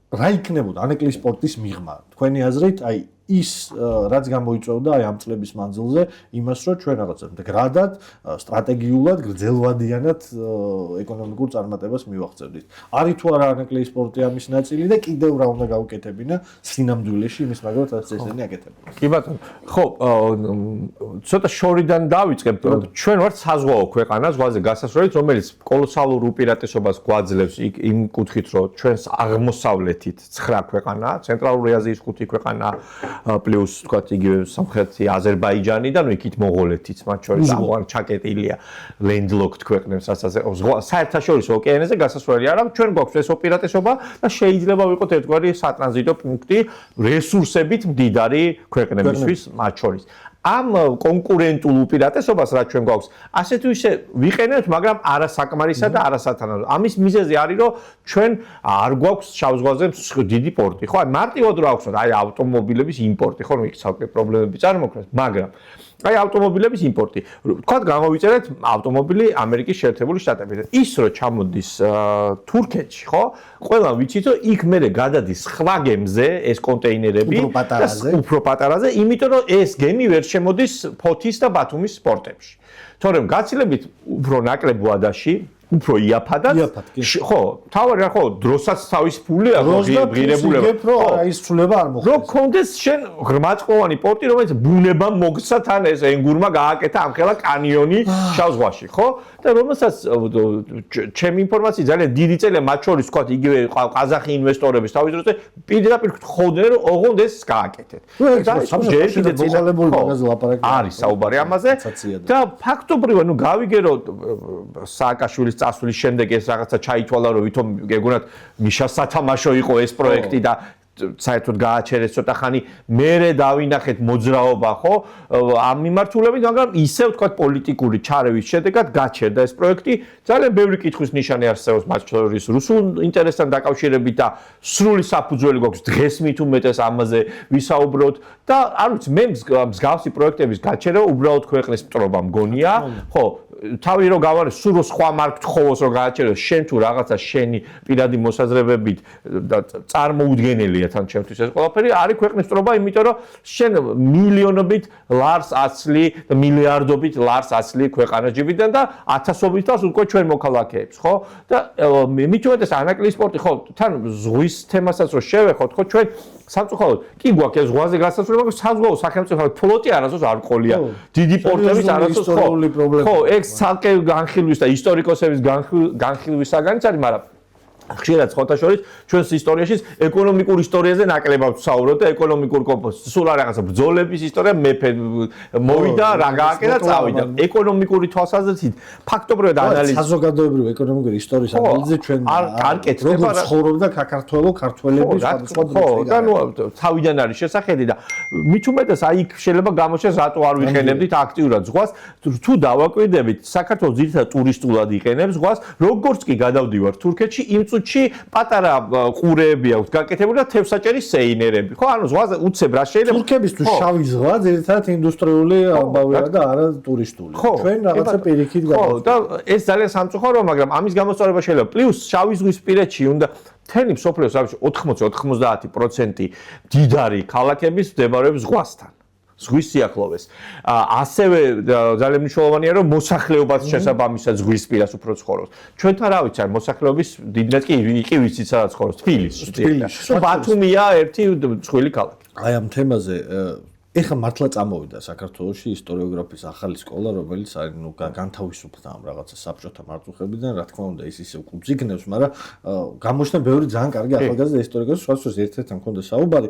რა იქნებოდა ანაკლის სპორტის მიღმა? თქვენი აზრით, აი ის რაც გამოიწვევდა აი ამ წლების მანძილზე იმას, რომ ჩვენ რაღაცა მდგრადად, სტრატეგიულად, გრძელვადიანად ეკონომიკურ წარმატებას მივაღწევდით. არის თუ არა ანაკლის სპორტი ამის ნაწილი და კიდევ რა უნდა გავუკეთებინა სინამდვილეში იმის მაგალითად რაც ესენი აკეთებენ. კი ბატონო, ხო, ცოტა შორიდან დავიწყებ. ჩვენ ვართ საზღვაო ქვეყანა, ზღვაზე გასასვლელით, რომელიც კოლოსალურ უპირატესობას გვაძლევს იმ კუთხით, რომ ჩვენს აღმოსავლეთით 9 ქვეყანაა, ცენტრალური აზიის 5 ქვეყანა პლუს თქვათ იგივე სამხრეთი აზერბაიჯანი და ნუ იქით მონღოლეთიც მათ შორის ამგვარ ჩაკეტილია ლენდლოქდ ქვეყნებს საერთაშორისო ოკეანეზე გასასვლელი არ აქვს ჩვენ გვაქვს ეს ოპერატესობა და შეიძლება ვიყოთ ერთგვარი სატრანზიტო პუნქტი რესურსებით მდიდარი ქვეყნებისთვის მათ შორის ამ კონკურენტულ უპირატესობას რაც ჩვენ გვაქვს ასე თუ ისე ვიყენებთ მაგრამ არასაკმარისა და არასათანადო ამის მიზეზი არის რომ ჩვენ არ გვაქვს შავ ზღვაზე დიდი პორტი ხო აი მარტივად რა აქვს აი ავტომობილების იმპორტი ხო იქ ცალკე პრობლემები წარმოქმნას მაგრამ აი ავტომობილების იმპორტი თქვათ გამოვიწერეთ ავტომობილი ამერიკის შეერთებული შტატებიდან ის რო ჩამოდის თურქეთში ხო ყველა ვიცით რომ იქ მერე გადადის სხვა გემზე ეს კონტეინერები უფრო პატარაზე იმიტომ რომ ეს გემი ვერ შემოდის ფოთის და ბათუმის პორტებში თორემ გაცილებით უფრო ნაკლებ ვადაში უფრო იაფადად ხო თავარი რა ხო დროსაც თავის ფული აღიღებულება ხო არა ის ცვლილება არ მოხდეს რო კონდეს შენ ღრმაწყვოვანი პორტი რომელიც ბუნება მოგცა თან ეს ენგურმა გააკეთა ამხელა კანიონი შავ ზღვაში ხო და რომელსაც ჩემი ინფორმაციით ძალიან დიდი წელია მათ შორის ვთქვათ იგივე ყაზახი ინვესტორების თავის დროზე პირდაპირ გთხოვდნენ რომ ოღონდ ეს გააკეთეთ და ჯერ კიდე მოყოლებული მაგაზე ლაპარაკი არის საუბარი ამაზე და ფაქტობრივად ნუ გავიგე რომ სააკაშვილის წასვლის შემდეგ ეს რაღაცა ჩაითვალა რომ ვითომ გეგონათ მიშა სათამაშო იყო ეს პროექტი და საერთოდ გააჩერეს ცოტა ხანი მერე დავინახეთ მოძრაობა ხო ამ მიმართულებით მაგრამ ისევ თქვა პოლიტიკური ჩარევის შედეგად გაჩერდა ეს პროექტი ძალიან ბევრი კითხვის ნიშანი არსებობს მათ შორის რუსულ ინტერესთან დაკავშირებით და სრული საფუძველი გვაქვს დღეს მით უმეტეს ამაზე ვისაუბროთ და არ ვიცი მე მსგავსი პროექტების გაჩერება უბრალოდ ქვეყნის მტრობა მგონია ხო თავი რო გავარე სულ სხვა მარკ თხოვოს რო გააჩეროს შენ თუ რაღაცა შენი პირადი მოსაზრებებით და წარმოუდგენელია თან ჩემთვის ეს ყველაფერი არის ქვეყნის მტრობა იმიტომ რომ შენ მილიონობით ლარს აცლი და მილიარდობით ლარს აცლი ქვეყანა ჯიბიდან და ათასობით თავს უკვე ჩვენ მოქალაქეებს ხო და მით უმეტეს ანაკლის სპორტი ხო თან ზღვის თემასაც რო შევეხოთ ხო ჩვენ სამწუხაროდ კი გვაქვს ეს ზღვაზე გასასვლელი მაგრამ საზღვაო სახელმწიფო ფლოტი არასდროს არ ყოლია დიდი პორტების არასდროს ხო ეგ ცალკე განხილვის და ისტორიკოსების განხილვისაგანიც არის მაგრამ ხშირად ხოთა შორის ჩვენს ისტორიაში ეკონომიკურ ისტორიაზე ნაკლებად ვსაუბრობთ და ეკონომიკურ კომპოზიციაში სულ რაღაცა ბრძოლების ისტორია მეფე მოვიდა რა გააკეთა წავიდა ეკონომიკური თვალსაზრისით ფაქტობრივად ანალიზი საზოგადოებრივი ეკონომიკური ისტორიის ანალიზი ჩვენ არ კეთდება რა ცხოვრობდა ქართველები სხვადასხვა დროში და ნუ თავიდან არის შესახედი და მით უმეტეს აი იქ შეიძლება გამოჩნდეს რატო არ ვიყენებდით აქტიურად ზღვას თუ დავაკვირდებით საქართველოს ძირითადად ტურისტულად იყენებს ზღვას როგორც კი გადავდივარ თურქეთში იმ წუთში პატარა ყურეები აქვს გაკეთებული და თევზსაჭერის სეინერები ხო ანუ ზღვაზე უცებ რა შეიძლება თურქებისთვის შავი ზღვა ძირითადად ინდუსტრიული ამბავია და არა ტურისტული ჩვენ რაღაცა პირიქით ხო და ეს ძალიან სამწუხაროა მაგრამ ამის გამოსწორება შეიძლება პლუს შავი ზღვის პირეთში უნდა თემი სოფლიოს 80-90% მდიდარი ქალაქების მდებარეობის ზღვასთან ზღვის სიახლოვეს. ასევე ძალიან მნიშვნელოვანია, რომ მოსახლეობაც შესაბამისად ზღვის პირას უფრო ცხოვრობს. ჩვენთან რა ვიცი, მოსახლეობის დიდი ნაწილი კი ვიცით, სადაც ცხოვრობს, თბილისში. ბათუმია ერთი მსხვილი ქალაქი. აი ამ თემაზე ეხლა მართლა წამოვიდა საქართველოში ისტორიოგრაფიის ახალი სკოლა, რომელიც არის განთავისუფლდა ამ რაღაცა საბჭოთა მარწუხებიდან, რა თქმა უნდა, ის ისე უძიგნებს, მაგრამ გამოჩნდა ბევრი ძალიან კარგი ახალგაზრდა ისტორიკოსი, სხვადასხვა ერთ-ერთთან მქონდა საუბარი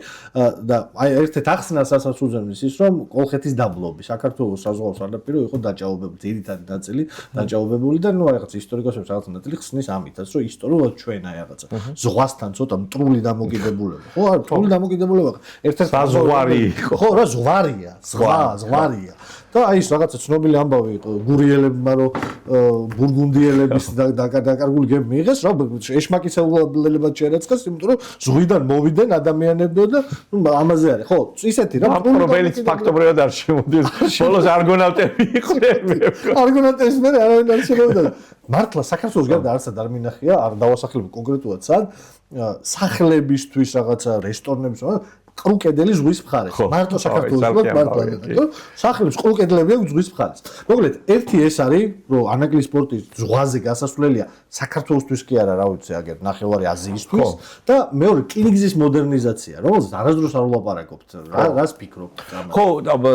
და აი ერთ-ერთ ახსნას ასაც უძღვნის ის, რომ კოლხეთის დაბლობი საქართველოს საზღვაო სანაპირო იყო დაჭაობებული, ძირითადი ნაწილი დაჭაობებული და ნუ რაღაც ისტორიკოსებს რაღაც ნაწილი ხსნის ამითაც, რომ ისტორიულად ჩვენ აი რაღაცა ზღვასთან ცოტა მტრული დამოკიდებულება, ხო? არა, მტრული დამოკიდებულება. ერთ-ერთ საზღვარი იყო. ხო, რა ზღვარია. და აი ის რაღაცა ცნობილი ამბავი იყო გურიელებმა რომ ბურგუნდიელების დაკარგული გემი მიიღეს, რა ეშმაკისეულებად შეერაცხეს, იმიტომ რომ ზღვიდან მოვიდნენ ადამიანები და ნუ ამაზე არის. ხო, ისეთი რა რომელიც ფაქტობრივად არ შემოდის. ბოლოს არგონავტები იყვნენ. არგონავტების მე არავინ არ შემოვიდა. მართლა საქართველოს გარდა არცად არ მინახია, არ დავასახელებ კონკრეტულად სად, სახლებისთვის რაღაცა რესტორნების ყრუკედელი ზღვის მხარეს. მარტო საქართველოს მართლა სახლებს ყრუკედლები აქვს ზღვის მხარეს. მოკლედ, ერთი ეს არის, რომ ანაკლი სპორტის ზღვაზე გასასვლელია საქართველოსთვის კი არა, რა ვიცი, აგერ ნახევარი აზიისთვის და მეორე რკინიგზის მოდერნიზაცია, რომელზეც არასდროს არ ვლაპარაკობთ. რას ფიქრობთ? ხო,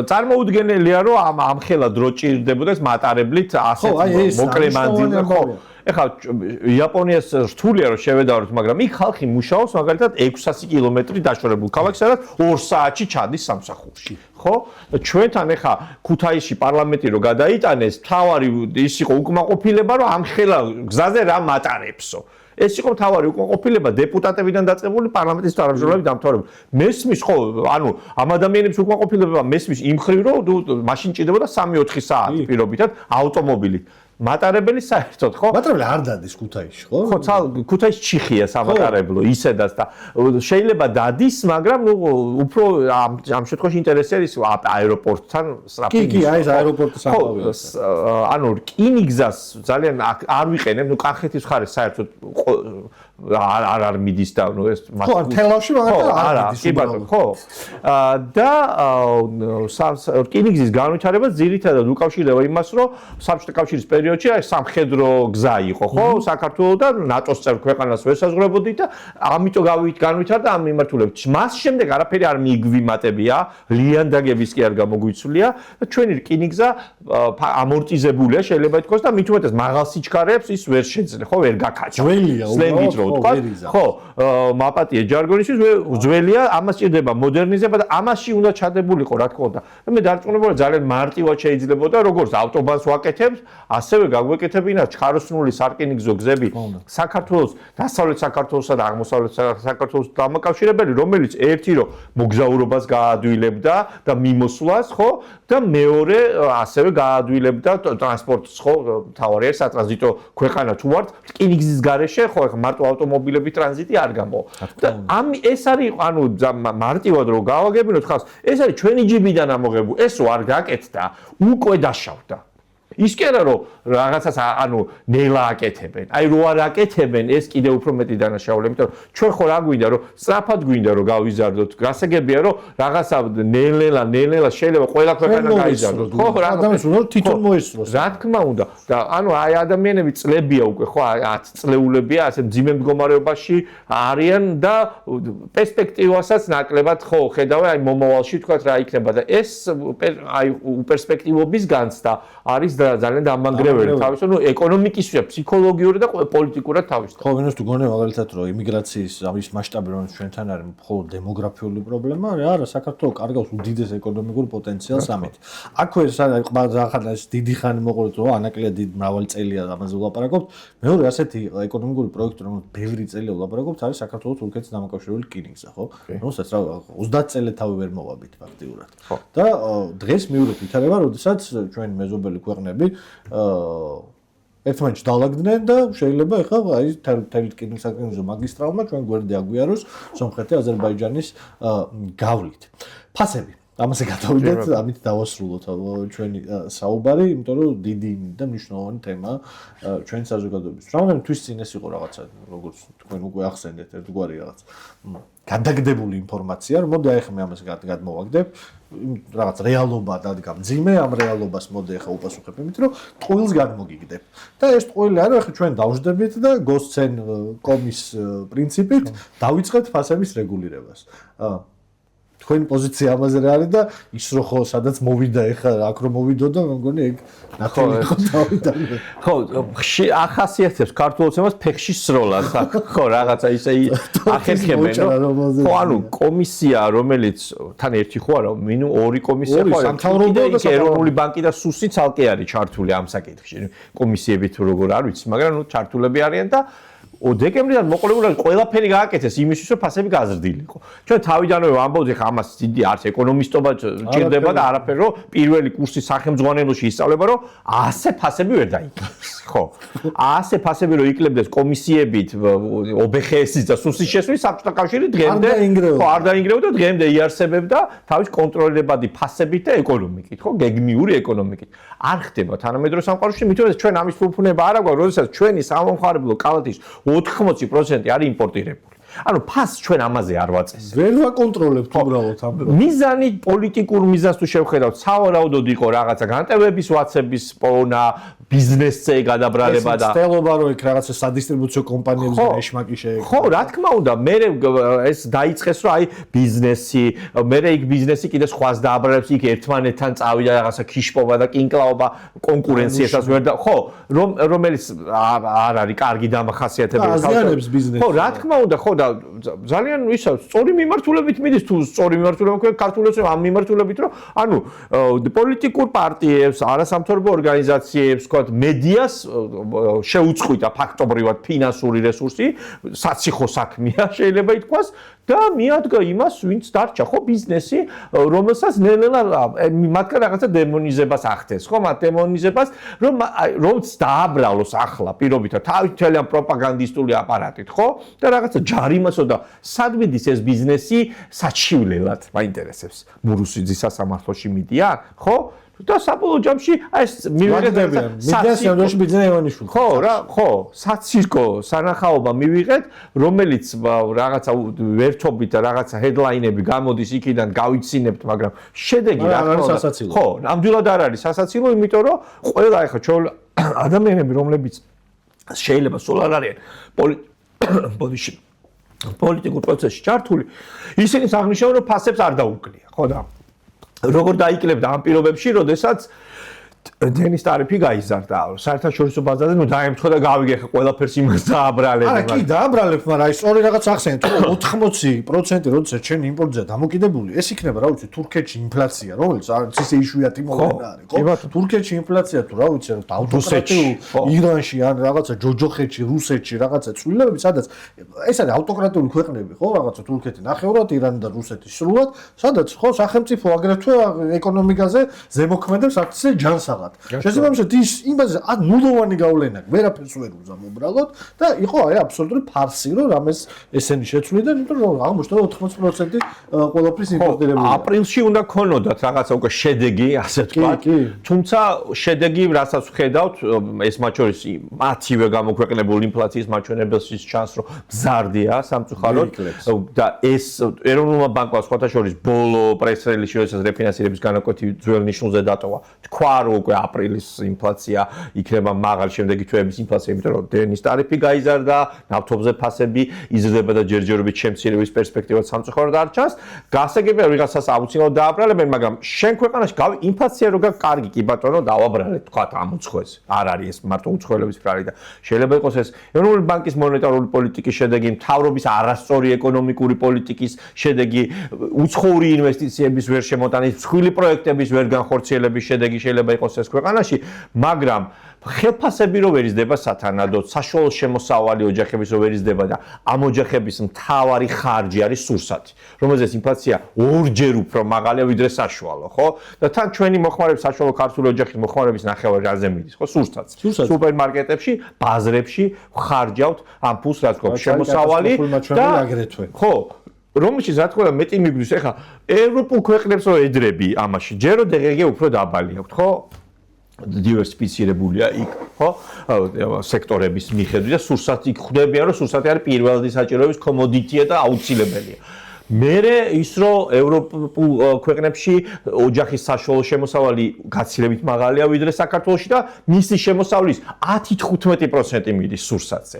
წარმოუდგენელია, რომ ამ ხელა დრო ჭირდებოდეს მატარებლით ასეთ მოკლე მანძილზე, ხო. ეხლა იაპონიას რთულია რომ შევედავართ, მაგრამ იქ ხალხი მუშაობს მაგალითად 600 კილომეტრი დაშორებულ ქალაქში, სადაც 2 საათში ჩადის სამსახურში. ხო? ჩვენთან ეხლა ქუთაისში პარლამენტი რო გადაიტანეს, თავარი ის იყო უკმაყოფილება, რომ ამ ხელა გზაზე რა მატარებსო. ეს იყო თავარი უკმაყოფილება დეპუტატებიდან დაწყებული პარლამენტის თანამშრომლებით დამთავრებული. მესმის ხო, ანუ ამ ადამიანების უკმაყოფილება მესმის იმ ხრივ, რომ მაშინ ჭირდებოდა 3-4 საათი პირობითად ავტომობილით. მატარებელი საერთოდ ხო? მატარებელი არ დადის ქუთაისში, ხო? ხო, ქუთაისში ჩიხია სამატარებლო, ისედაც და შეიძლება დადის, მაგრამ ნუ უფრო ამ შემთხვევაში ინტერესი არის აეროპორტთან სწრაფი. კი, აი ეს აეროპორტის ამბავია. ანუ რკინიგზას ძალიან არ ვიყენებ, ნუ კახეთის მხარეს საერთოდ არ მიდის და ნუ ეს ხო, თელავში მაგალითად არ მიდის. კი ბატონო, ხო. და რკინიგზის განვითარება ძირითადად უკავშირდება იმას, რომ საბჭოთა კავშირის პერიოდში აი სამხედრო გზა იყო, ხო? საქართველოსთან ნატოს წევრ ქვეყანას ვესაზღვრებოდით და ამიტომ განვითარდა ამ მიმართულებით. მას შემდეგ არაფერი არ მიგვიმატებია, ლიანდაგების კი არ გამოგვიცვლია და ჩვენი რკინიგზა ამორტიზებულია, შეიძლება ითქვას და მით უმეტეს მაღალ სიჩქარეებს ის ვერ შეძლება, ხო, ვერ გაქაჩა. ძველია, სლენგით რო ვთქვა. ხო, მაპატია ჯარგონისთვის ძველია, ამას ჭირდება მოდერნიზება და ამაში უნდა ჩადებულიყო, რა თქმა უნდა. მე დარწმუნებული ძალიან მარტივად შეიძლებოდა, როგორც ავტობანს ვაკეთებთ, ასევე გაგვეკეთებინა ჩხაროსნული სარკინიგზო გზები საქართველოს დასავლეთ საქართველოსა და აღმოსავლეთ საქართველოს დამაკავშირებელი, რომელიც ერთი რომ მოგზაურობას გაადვილებდა და მიმოსვლას, ხო? და მეორე ასევე გაადვილებდა ტრანსპორტს, ხო? თავარია სატრანზიტო ქვეყანა თუ ვართ, რკინიგზის გარეშე, ხო, მარტო ავტომობილები ტრანზიტი არ გამოვა. და ეს არის, ანუ მარტივად რომ გავაგებინოთ ხალხს, ეს არის ჩვენი ჯიბიდან ამოღებული, ეს რო არ გაკეთდა, უკვე დაშავდა. ის კი არა რომ რაღაცას ანუ ნელა აკეთებენ. აი რო არ აკეთებენ, ეს კიდე უფრო მეტი დანაშაულია, იმიტომ რომ ჩვენ ხო რა გვინდა რომ სწრაფად გვინდა რომ გავიზარდოთ. გასაგებია რომ რაღაცა ნელა შეიძლება ყველა ქვეყანა გაიზარდოს. ხო, ადამიანს უნდა თვითონ მოესწროს. რა თქმა უნდა. და ანუ აი ადამიანები წლებია უკვე, ხო, 10 წლეულებია, ასე მძიმე მდგომარეობაში არიან და პერსპექტივასაც ნაკლებად ხო ხედავენ, აი მომავალში თქვა რა იქნება და ეს აი პერსპექტივობის განცდა არის ძალიან დამანგრეველი თავისთავად, ნუ ეკონომიკისია, ფსიქოლოგიური და პოლიტიკურად თავისთავად. ხო, ვინოს თუ გონია მაგალითად რომ იმიგრაციის ამის მასშტაბი რომელიც ჩვენთან არის მხოლოდ დემოგრაფიული პრობლემა, არა, საქართველოს კარგავს უდიდეს ეკონომიკურ პოტენციალს ამით. აქვე ეს დიდი ხანი მოყოლეთ რომ ანაკლია დიდი მრავალი წელია ამაზე ვლაპარაკობთ. მეორე ასეთი ეკონომიკური პროექტი რომელიც ბევრი წელია ვლაპარაკობთ არის საქართველოს თურქეთის დამაკავშირებელი რკინიგზა, ხო? რომელსაც რა 30 წელი თავი ვერ მოვაბით ფაქტიურად. და დღეს მივიდეთ ვითარება, როდესაც ჩვენი მეზობელი ქვეყნები ერთმანეთს დაალაგდნენ და შეიძლება ეხლა აი თელი რკინიგზო მაგისტრალმა ჩვენ გვერდი აგვიაროს სომხეთი აზერბაიჯანის გავლით. ფასები ამაზე გადავიდეთ, ამით დავასრულოთ ჩვენი საუბარი, იმიტომ რომ დიდი და მნიშვნელოვანი თემაა ჩვენი საზოგადოების. რამდენი თვის წინ ეს იყო რაღაცა, როგორც თქვენ უკვე ახსენეთ, ერთგვარი რაღაც გადაგდებული ინფორმაცია, რომ მოდი ახლა მე ამას გადმოვაგდებ, რაღაც რეალობა დადგა მძიმე, ამ რეალობას მოდი ახლა უპასუხებ იმით, რომ ტყუილს გადმოგიგდებ. და ეს ტყუილი არა, ახლა ჩვენ დავждებით და გოსცენ კომის პრინციპით დავიწყეთ ფასების რეგულირებას. თქვენი პოზიცია ამაზე რა არის და ის რო ხო სადაც მოვიდა ეხლა აქ რო მოვიდო და მე მგონი ეგ ნახული ხო დავიდან. ხო, ახასიათებს ქართულოცებას ფეხში სროლას, ხო, რაღაცა ისე ახერხებენ, ხო, ანუ კომისია, რომელიც თან ერთი ხო არა, მინიმუმ ორი კომისია ხო არა, ეროვნული ბანკი და სუსი ცალკე არის ჩართული ამ საკითხში. კომისიები თუ როგორ არ ვიცი, მაგრამ ნუ ჩართულები არიან და დეკემბრიდან მოყოლებული ყველაფერი გააკეთეს იმისთვის, რომ ფასები გაზრდილიყო. ჩვენ თავიდანვე ვამბობთ, ხა ამას დიდი არც ეკონომისტობა ჭირდება და არაფერი, რომ პირველი კურსი სახელმძღვანელოში ისწავლება, რომ 100 ფასები ვერ დაიკლებს. ხო. 100 ფასები რო იკლებდეს კომისიებით, OBХS-ის და სუსის შესვლის საბჭოთა კავშირი დღემდე ხო არ დაინგრევა და დღემდე იარსებებდა თავის კონტროლებადი ფასებით და ეკონომიკით, ხო, გეგმიური ეკონომიკით. არ ხდება თანამედროვე სამყაროში, იმიტომ რომ ჩვენ ამის ფუფუნება არ აქვს, როდესაც ჩვენი სამომხმარებლო კალათის 80% არის იმპორტირებული. ანუ ფასს ჩვენ ამაზე არ ვაწესებთ. ვერ ვაკონტროლებთ უბრალოდ ამ. მიზანი პოლიტიკურ მიზანს თუ შევხედავთ, სავარაუდოდ იყო რაღაცა განტევების ვაცების პოვნა, ბიზნესზე გადაბრალება და ცდილობა რომ იქ რაღაცა სადისტრიბუციო კომპანიების ეშმაკი შეექმნა. ხო, რა თქმა უნდა, მე ეს დაიწყეს რომ აი ბიზნესი, მე იქ ბიზნესი კიდე სხვას დააბრალებს, იქ ერთმანეთთან წავიდა რაღაცა ქიშპობა და კინკლაობა, კონკურენციასაც ვერ და ხო, რომელიც არ არის კარგი დამახასიათებელი აზიანებს ბიზნესს. ხო, რა თქმა უნდა, ხო და ძალიან ვისაუბრ, სწორი მიმართულებით მიდის თუ სწორი მიმართულება ქვია ქართულებს ამ მიმართულებით რომ ანუ პოლიტიკურ პარტიებს, არასამთავრობო ორგანიზაციებს, თქვა მედიას შეუწყვიტა ფაქტობრივად ფინანსური რესურსი, საციხო საქმეა შეიძლება ითქვას და მიადგა იმას, ვინც დარჩა ხო ბიზნესი, რომელსაც ნელ-ნელა მათგან რაღაცა დემონიზებას ახდენს, ხო, მათ დემონიზებას, რომც დააბრალოს ახლა პირობითად თავი ამ პროპაგანდისტული აპარატით, ხო? და რაღაცა ჯარიმასო და სად მიდის ეს ბიზნესი საჩივლელად, მაინტერესებს. მურუსიძის სასამართლოში მიდიან, ხო? და საბოლოო ჯამში ეს მივიღებიან. მიდიან სამდროში ბიძინა ივანიშვილი. ხო, რა, ხო, საცირკო სანახაობა მივიღეთ, რომელიც რაღაცა ვერთობით და რაღაცა ჰედლაინები გამოდის იქიდან გავიცინებთ, მაგრამ შედეგი რა არის სასაცილო. ხო, ნამდვილად არ არის სასაცილო, იმიტომ რომ ყველა ეხა ჩვენ ადამიანები, რომლებიც შეიძლება სულ არ არიან პოლიტიკურ პროცესში ჩართული, ისინი აღნიშნავენ, რომ ფასებს არ დაუკლია, ხო და როგორ დაიკლებდა ამ პირობებში, როდესაც დენის ტარიფი გაიზარდა. საერთაშორისო ბაზარზე ნუ დაემთხვა და გავიგე ხა ყველაფერს იმას დააბრალებ. არა, კი დააბრალებ, მაგრამ აი სწორი რაღაც ახსენეთ, რომ 80% როდესაც ჩვენ იმპორტზე დამოკიდებული, ეს იქნება, რა ვიცი, თურქეთში ინფლაცია, რომელიც არც ისე იშვიათი მოვლენა არის, ხო? თურქეთში ინფლაცია თუ რა ვიცი, რომ ავტოკრატიულ ირანში ან რაღაცა ჯოჯოხეთში, რუსეთში რაღაცა ცვლილებები, სადაც ეს არის ავტოკრატიული ქვეყნები, ხო? რაღაცა თურქეთი ნახევრად, ირანი და რუსეთი სრულად, სადაც ხო სახელმწიფო აგრეთვე ეკონომიკაზე ზემოქმედებს ასე ჯანსაღად. შესაბამისად ის იმაზე ნულოვანი გავლენა ვერაფერს ვერ უზამ უბრალოდ და იყო აი აბსოლუტური ფარსი რომ რამეს ესენი შეცვლიდან იმიტომ რომ აღმოჩნდა 80% ყველაფრის იმპორტირებულია. აპრილში უნდა ქონოდათ რაღაცა უკვე შედეგი, ასე ვთქვათ. თუმცა შედეგი რასაც ვხედავთ, ეს მათ შორის მათივე გამოქვეყნებული ინფლაციის მაჩვენებელს ის ჩანს რომ მზარდია სამწუხაროდ და ეს ეროვნულმა ბანკმა სხვათა შორის ბოლო პრეს-რელიზში როდესაც რეფინანსირების განაკვეთი ძველ ნიშნულზე დატოვა, თქვა რომ უკვე აპრილის ინფლაცია იქნება მაღალი, შემდეგი თვეების ინფლაცია, იმიტომ რომ დენის ტარიფი გაიზარდა, ნავთობზე ფასები იზრდება და ჯერჯერობით შემცირების პერსპექტივაც სამწუხაროდ არ ჩანს. გასაგებია ვიღაცას აუცილებლად დააბრალებენ, მაგრამ შენ ქვეყანაში ინფლაცია რო გაქვს კარგი, კი ბატონო, დავაბრალეთ, თქვა ამ უცხოეს. არ არის ეს მარტო უცხოელების ფრარი და შეიძლება იყოს ეს ეროვნული ბანკის მონეტარული პოლიტიკის შედეგი, მთავრობის არასწორი ეკონომიკური პოლიტიკის შედეგი, უცხოური ინვესტიციების ვერ შემოტანის, მსხვილი პროექტების ვერ განხორციელების შედეგი შეიძლება იყოს ეს ქვეყანაში, მაგრამ ხელფასები რო ვერ იზრდება სათანადოდ, საშუალო შემოსავალი ოჯახების რო ვერ იზრდება და ამ ოჯახების მთავარი ხარჯი არის სურსათი, რომელზეც ინფლაცია ორჯერ უფრო მაღალია ვიდრე საშუალო, ხო? და თან ჩვენი მოხმარების საშუალო ქართული ოჯახის მოხმარების ნახევარი რაზე მიდის, ხო? სურსათი. სუპერმარკეტებში, ბაზრებში ხარჯავთ ამ ფულს, რაც გვაქვს შემოსავალი და აგრეთვე. ხო, რომელშიც რა თქმა უნდა მეტი მიგვდის, ეხლა ევროპულ ქვეყნებს რო ეძრები ამაში, ჯერო დეგეგე უფრო დაბალი აქვს, ხო? დივერსიფიცირებულია იქ, ხო? სექტორების მიხედვით და სურსათი ხვდებიან, რომ სურსათი არის პირველადი საჭიროების კომოდიტია და აუცილებელია. მერე ის რომ ევროპულ ქვეყნებში ოჯახის საშუალო შემოსავალი გაცილებით მაღალია ვიდრე საქართველოში და მისი შემოსავლის 10-15% მიდის სურსათზე.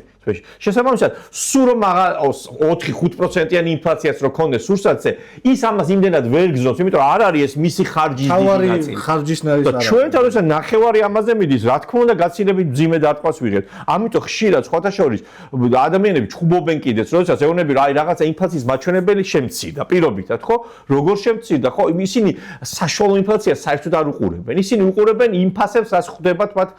შესაბამისად, სულ რომ 4-5%-იანი ინფლაციაც რო კონდეს სურსათზე, ის ამას იმდენად ვერ გზნობს, იმიტომ რომ არ არის ეს მისი ხარჯის დიდი ნაწილი. ხარჯის ნარის არა. ჩვენ თავისთავად ნახევარი ამაზე მიდის, რა თქმა უნდა, გაცილებით მძიმე დარტყმას ვიღებთ. ამიტომ ხშირად სხვათა შორის ადამიანები ჩხუბობენ კიდეც, როდესაც ეუბნები რა რაღაცა ინფლაციის მაჩვენებელი შემცირდა პირობითად, ხო? როგორ შემცირდა, ხო? ისინი საშუალო ინფლაციას საერთოდ არ უყურებენ. ისინი უყურებენ იმ ფასებს, რაც ხდებათ მათ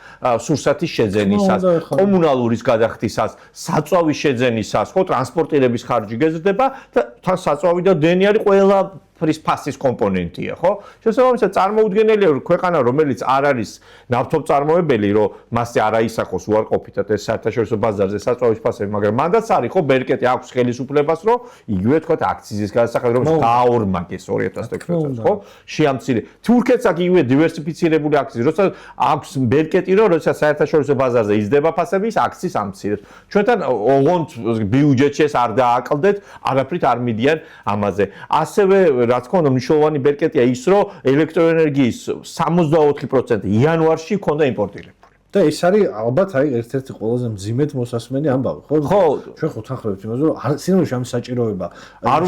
სურსათის შეძენისას, კომუნალურის გადახდისას, საწვავის შეძენისას, ხო, ტრანსპორტირების ხარჯი გეზრდება და თან საწვავი და დენი არის ყველა ფასის კომპონენტია, ხო? შესაბამისად, წარმოუდგენელია ქვეყანა, რომელიც არ არის ნავთობწარმოებელი, რომ მასზე არ აისახოს უარყოფითად ეს საერთაშორისო ბაზარზე საწვავის ფასები, მაგრამ მანდაც არის, ხო, ბერკეტი აქვს ხელისუფლებას, რომ იგივე თქვა აქციზის გადასახადად, რომ გააორმაგეს 2016 წელს, ხო? შეამცირე. თურქეთს აქვს იგივე დივერსიფიცირებული აქციზი, როცა აქვს ბერკეტი, რომ როცა საერთაშორისო ბაზარზე იზრდება ფასები, ის აქციზს ამცირებს. ჩვენთან ოღონდ ბიუჯეტში ეს არ დააკლდეთ, არაფრით არ მიდიან ამაზე. ასევე რა თქმა უნდა მნიშვნელოვანი ბერკეტია ის რომ ელექტროენერგიის 64% იანვარში ქონდა იმპორტირებული. და ეს არის ალბათ ერთ-ერთი ყველაზე მძიმედ მოსასმენი ამბავი, ხო? ხო, ჩვენ ხოთანხმებთ იმაზე რომ სინამდვილეში ამის საჭიროება არ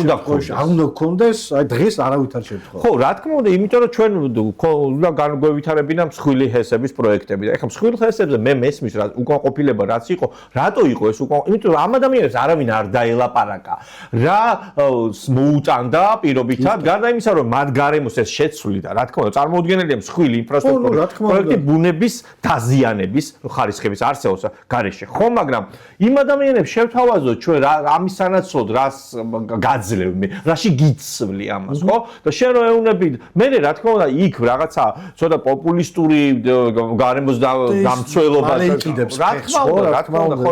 უნდა გქონდეს, აი დღეს არავით არ შეთხოვა. ხო, რა თქმა უნდა, იმიტომ რომ ჩვენ უნდა განგვევითარებინა მსხვილი ჰესების პროექტები. ეხლა მსხვილ ჰესებზე მე მესმის რა უკმაყოფილება რაც იყო, რატო იყო ეს უკმაყოფილება? იმიტომ რომ ამ ადამიანებს არავინ არ დაელაპარაკა. რა მოუტანდა პირობითად, გარდა იმისა რომ მათ გარემოს ეს შეცვლიდა, რა თქმა უნდა, წარმოუდგენელია მსხვილი ინფრასტრუქტურა პროექტი ბუნების დაზიანების ხარისხების არსებობს გარეშე. ხო, მაგრამ იმ ადამიანებს შევთავაზოთ ჩვენ ამის სანაცვლოდ რას გაძლევ მე, რაში გიცვლი ამას, ხო? და შენ რო ეუბნები, მე რა თქმა უნდა იქ რაღაცა ცოტა პოპულისტური გარემოს დამცველობა რა თქმა უნდა, ხო,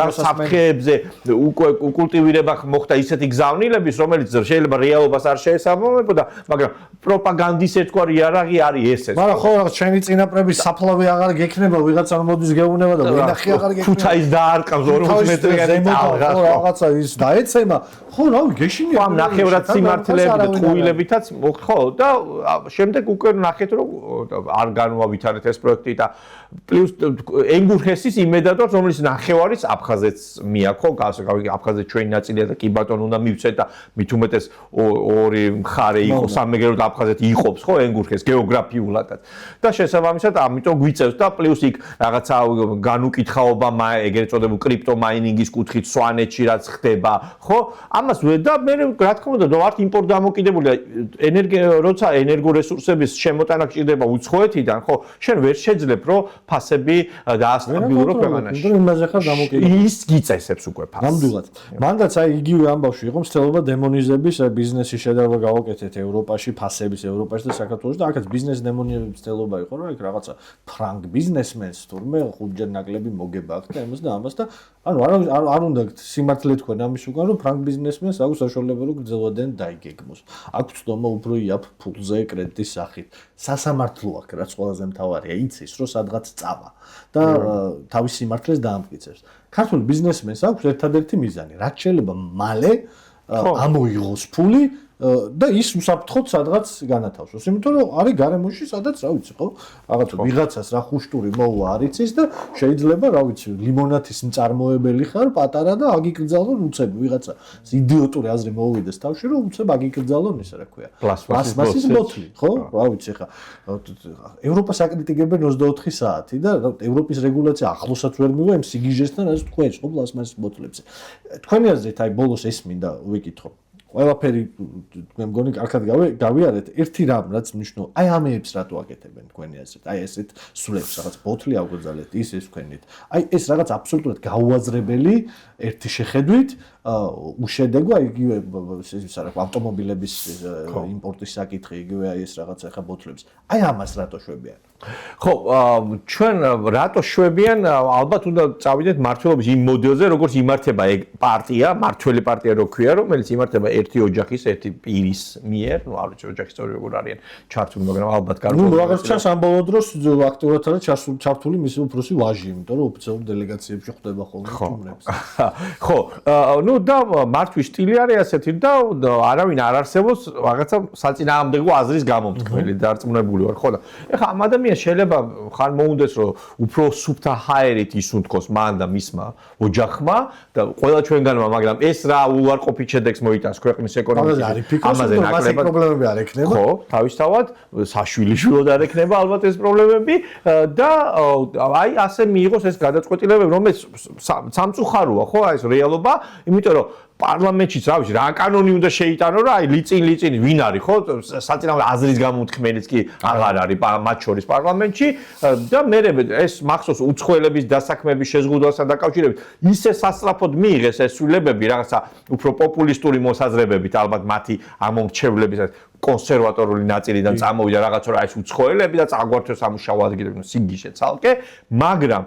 საფრთხეებზე უკვე კულტივირება მოხდა ისეთი გზავნილების, რომელიც შეიძლება რეალობას არ შეესაბამებოდა, მაგრამ პროპაგანდის ერთგვარი იარაღი არის ესეც. მაგრამ ხო, რაღაც შენი წინაპრების საფლავი აღარ გექნება, ვიღაცა მოდის გეუბნება და ვენახი აღარ გექნება. ქუთაის დაარყავს 40 მეტრიანი ტალღა. ხო, რაღაცა ის დაეცემა. ხო, რავი, გეშინია. ხო, ნახევრად სიმართლეები და ტყუილებითაც, ხო, და შემდეგ უკვე ნახეთ რომ არ განვავითარეთ ეს პროექტი და პლუს ენგურჰესის იმედადაც, რომელიც ნახევარის აფხაზეთს მიაქო, აფხაზეთი ჩვენი ნაწილია და კი ბატონ უნდა მივცეთ და მით უმეტეს ორი მხარე იყო, სამეგრელო და აფხაზეთი იყოფს, ხო, ენგურჰეს გეოგრაფიულადაც. და შესაბამისად, ამიტომ გვიწევს და პლუს იქ რაღაცა განუკითხაობა, ეგრეთ წოდებულ კრიპტომაინინგის კუთხით სვანეთში რაც ხდება, ხო? ამას და მე რა თქმა უნდა, ვართ იმპორტ დამოკიდებული, როცა ენერგორესურსების შემოტანა გჭირდება უცხოეთიდან, ხო? შენ ვერ შეძლებ, რომ ფასები დაასტაბილურო ქვეყანაში. იმაზე ხარ დამოკიდებული. ის გიწესებს უკვე ფასს. ნამდვილად. მანდაც აი იგივე ამბავში იყო მცდელობა დემონიზების ბიზნესის შედარება გავაკეთეთ ევროპაში, ფასების ევროპაში და საქართველოში და აქაც ბიზნეს დემონიზების მცდელობა იყო, რომ იქ რაღაცა ფრანგ ბიზნესმენს თურმე ხუთჯერ ნაკლები მოგება აქვს და ამას და ამას და ანუ არ უნდა სიმართლე თქვენ ამის უკან რომ ფრანგ ბიზნესმენს აქვს საშუალება რომ გრძელვადენ დაიგეგმოს. აქვს ცდომა უფრო იაფ ფულზე კრედიტის სახით. სასამართლო აქვს, რაც ყველაზე მთავარია, იცის რომ სადღაც წავა და თავის სიმართლეს დაამტკიცებს. ქართული ბიზნესმენს აქვს ერთადერთი მიზანი, რაც შეიძლება მალე ამოიღოს ფული და ის უსაფრთხოდ სადღაც განათავსოს. იმიტომ რომ არის გარემოში სადაც რა ვიცი ხო რაღაცა ვიღაცას რა ხუშტური მოუვა არ იცის და შეიძლება რა ვიცი ლიმონათის მწარმოებელი ხარ პატარა და აგიკრძალონ უცებ ვიღაცა იდიოტური აზრი მოუვიდეს თავში რომ უცებ აგიკრძალონ ისა რა ქვია პლასმასის ბოთლი ხო რა ვიცი ხა ევროპას აკრიტიკებენ 24 საათი და ევროპის რეგულაცია ახლოსაც ვერ მივა იმ სიგიჟესთან რაც თქვენს ხო პლასმასის ბოთლებზე თქვენი აზრით აი ბოლოს ეს მინდა ვიკითხო ყველაფერი მე მგონი კარგად გავიარეთ ერთი რამ რაც მნიშვნელოვანია აი ამეებს რატო აკეთებენ თქვენი აზრით აი ესეთ სულებს რაღაც ბოთლი აგვგზავნეთ ის თქვენით აი ეს რაღაც აბსოლუტურად გაუაზრებელი ერთი შეხედვით უშედეგო იგივე ის რა ავტომობილების იმპორტის საკითხი იგივე ეს რაღაცა ხა ბოთლების აი ამას რატო შვებიან ხო ჩვენ რატო შვებიან ალბათ უნდა წავიდეთ მართლობის იმ მოდელზე როგორც იმართება ეგ პარტია მართველი პარტია რო ქვია რომელიც იმართება ერთი ოჯახის ერთი პირის მიერ ნუ არ ვიცი ოჯახის წევრები როგორ არიან ჩართული მაგრამ ალბათ ნუ რაღაც ჩანს ამ ბოლო დროს აქტიურად არის ჩართული მისი უფროსი ვაჟი იმიტომ რომ ოფიციალურ დელეგაციებში ხდება ხოლმე თუმრებს ხო ნუ და მართვის სტილი არის ასეთი და არავინ არ არსებობს რაღაცა საწინააღმდეგო აზრის გამომთქმელი დარწმუნებული ვარ ხო და ეხლა ამ ადამიანს შეიძლება ხან მოუნდეს რომ უფრო სუფთა ჰაერით ისუნთქოს მან და მისმა ოჯახმა და ყველა ჩვენგანმა მაგრამ ეს რა უარყოფით შედეგს მოიტანს ქვეყნის ეკონომიკაში ამაზე ნაკლებად პრობლემები არ ექნება ხო თავისთავად საშვილიშვილოდ არ ექნება ალბათ ეს პრობლემები და აი ასე მიიღოს ეს გადაწყვეტილებები რომელიც სამწუხაროა ხო აი ეს რეალობა იმიტომ რომ პარლამენტშიც რა ვიცი რა კანონი უნდა შეიტანო რა აი ლიწინი ვინ არის ხო საწინააღმდეგო აზრის გამომთქმელიც კი აღარ არის მათ შორის პარლამენტში და მე ეს მახსოვს უცხოელების დასაქმების შეზღუდვასთან დაკავშირებით ისე სასწრაფოდ მიიღეს ეს ცვლილებები რაღაცა უფრო პოპულისტური მოსაზრებებით ალბათ მათი ამომრჩევლების კონსერვატორული ნაწილიდან წამოვიდა რაღაც რა ეს უცხოელები და წაგვართვეს სამუშაო ადგილები სიგიჟე ცალკე მაგრამ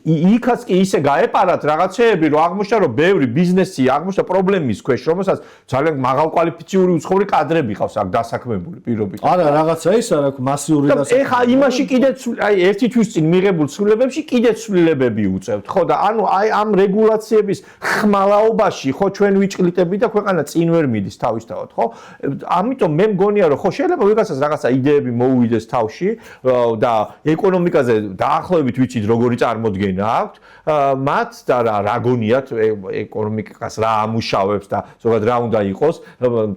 იქაც კი ისე გაეპარათ რაღაცეები რომ აღმოჩნდა რომ ბევრი ბიზნესი აღმოჩნდა პრობლემის ქვეშ რომელსაც ძალიან მაღალკვალიფიციური უცხოური კადრები ყავს აქ დასაქმებული პირობით არა რაღაცა ის არა მასიური დასაქმება ეხა იმაში კიდე აი ერთი თვის წინ მიღებულ ცვლილებებში კიდე ცვლილებები უწევთ ხო და ანუ აი ამ რეგულაციების ხმალაობაში ხო ჩვენ ვიჭლიტები და ქვეყანა წინ ვერ მიდის თავისთავად ხო ამიტომ მე მგონია რომ ხო შეიძლება ვიღაცას რაღაცა იდეები მოუვიდეს თავში და ეკონომიკაზე დაახლოებით ვიცით როგორი წარმოდგენა აქვთ მათ და რა გონიათ ეკონომიკას რა ამუშავებს და ზოგადად რა უნდა იყოს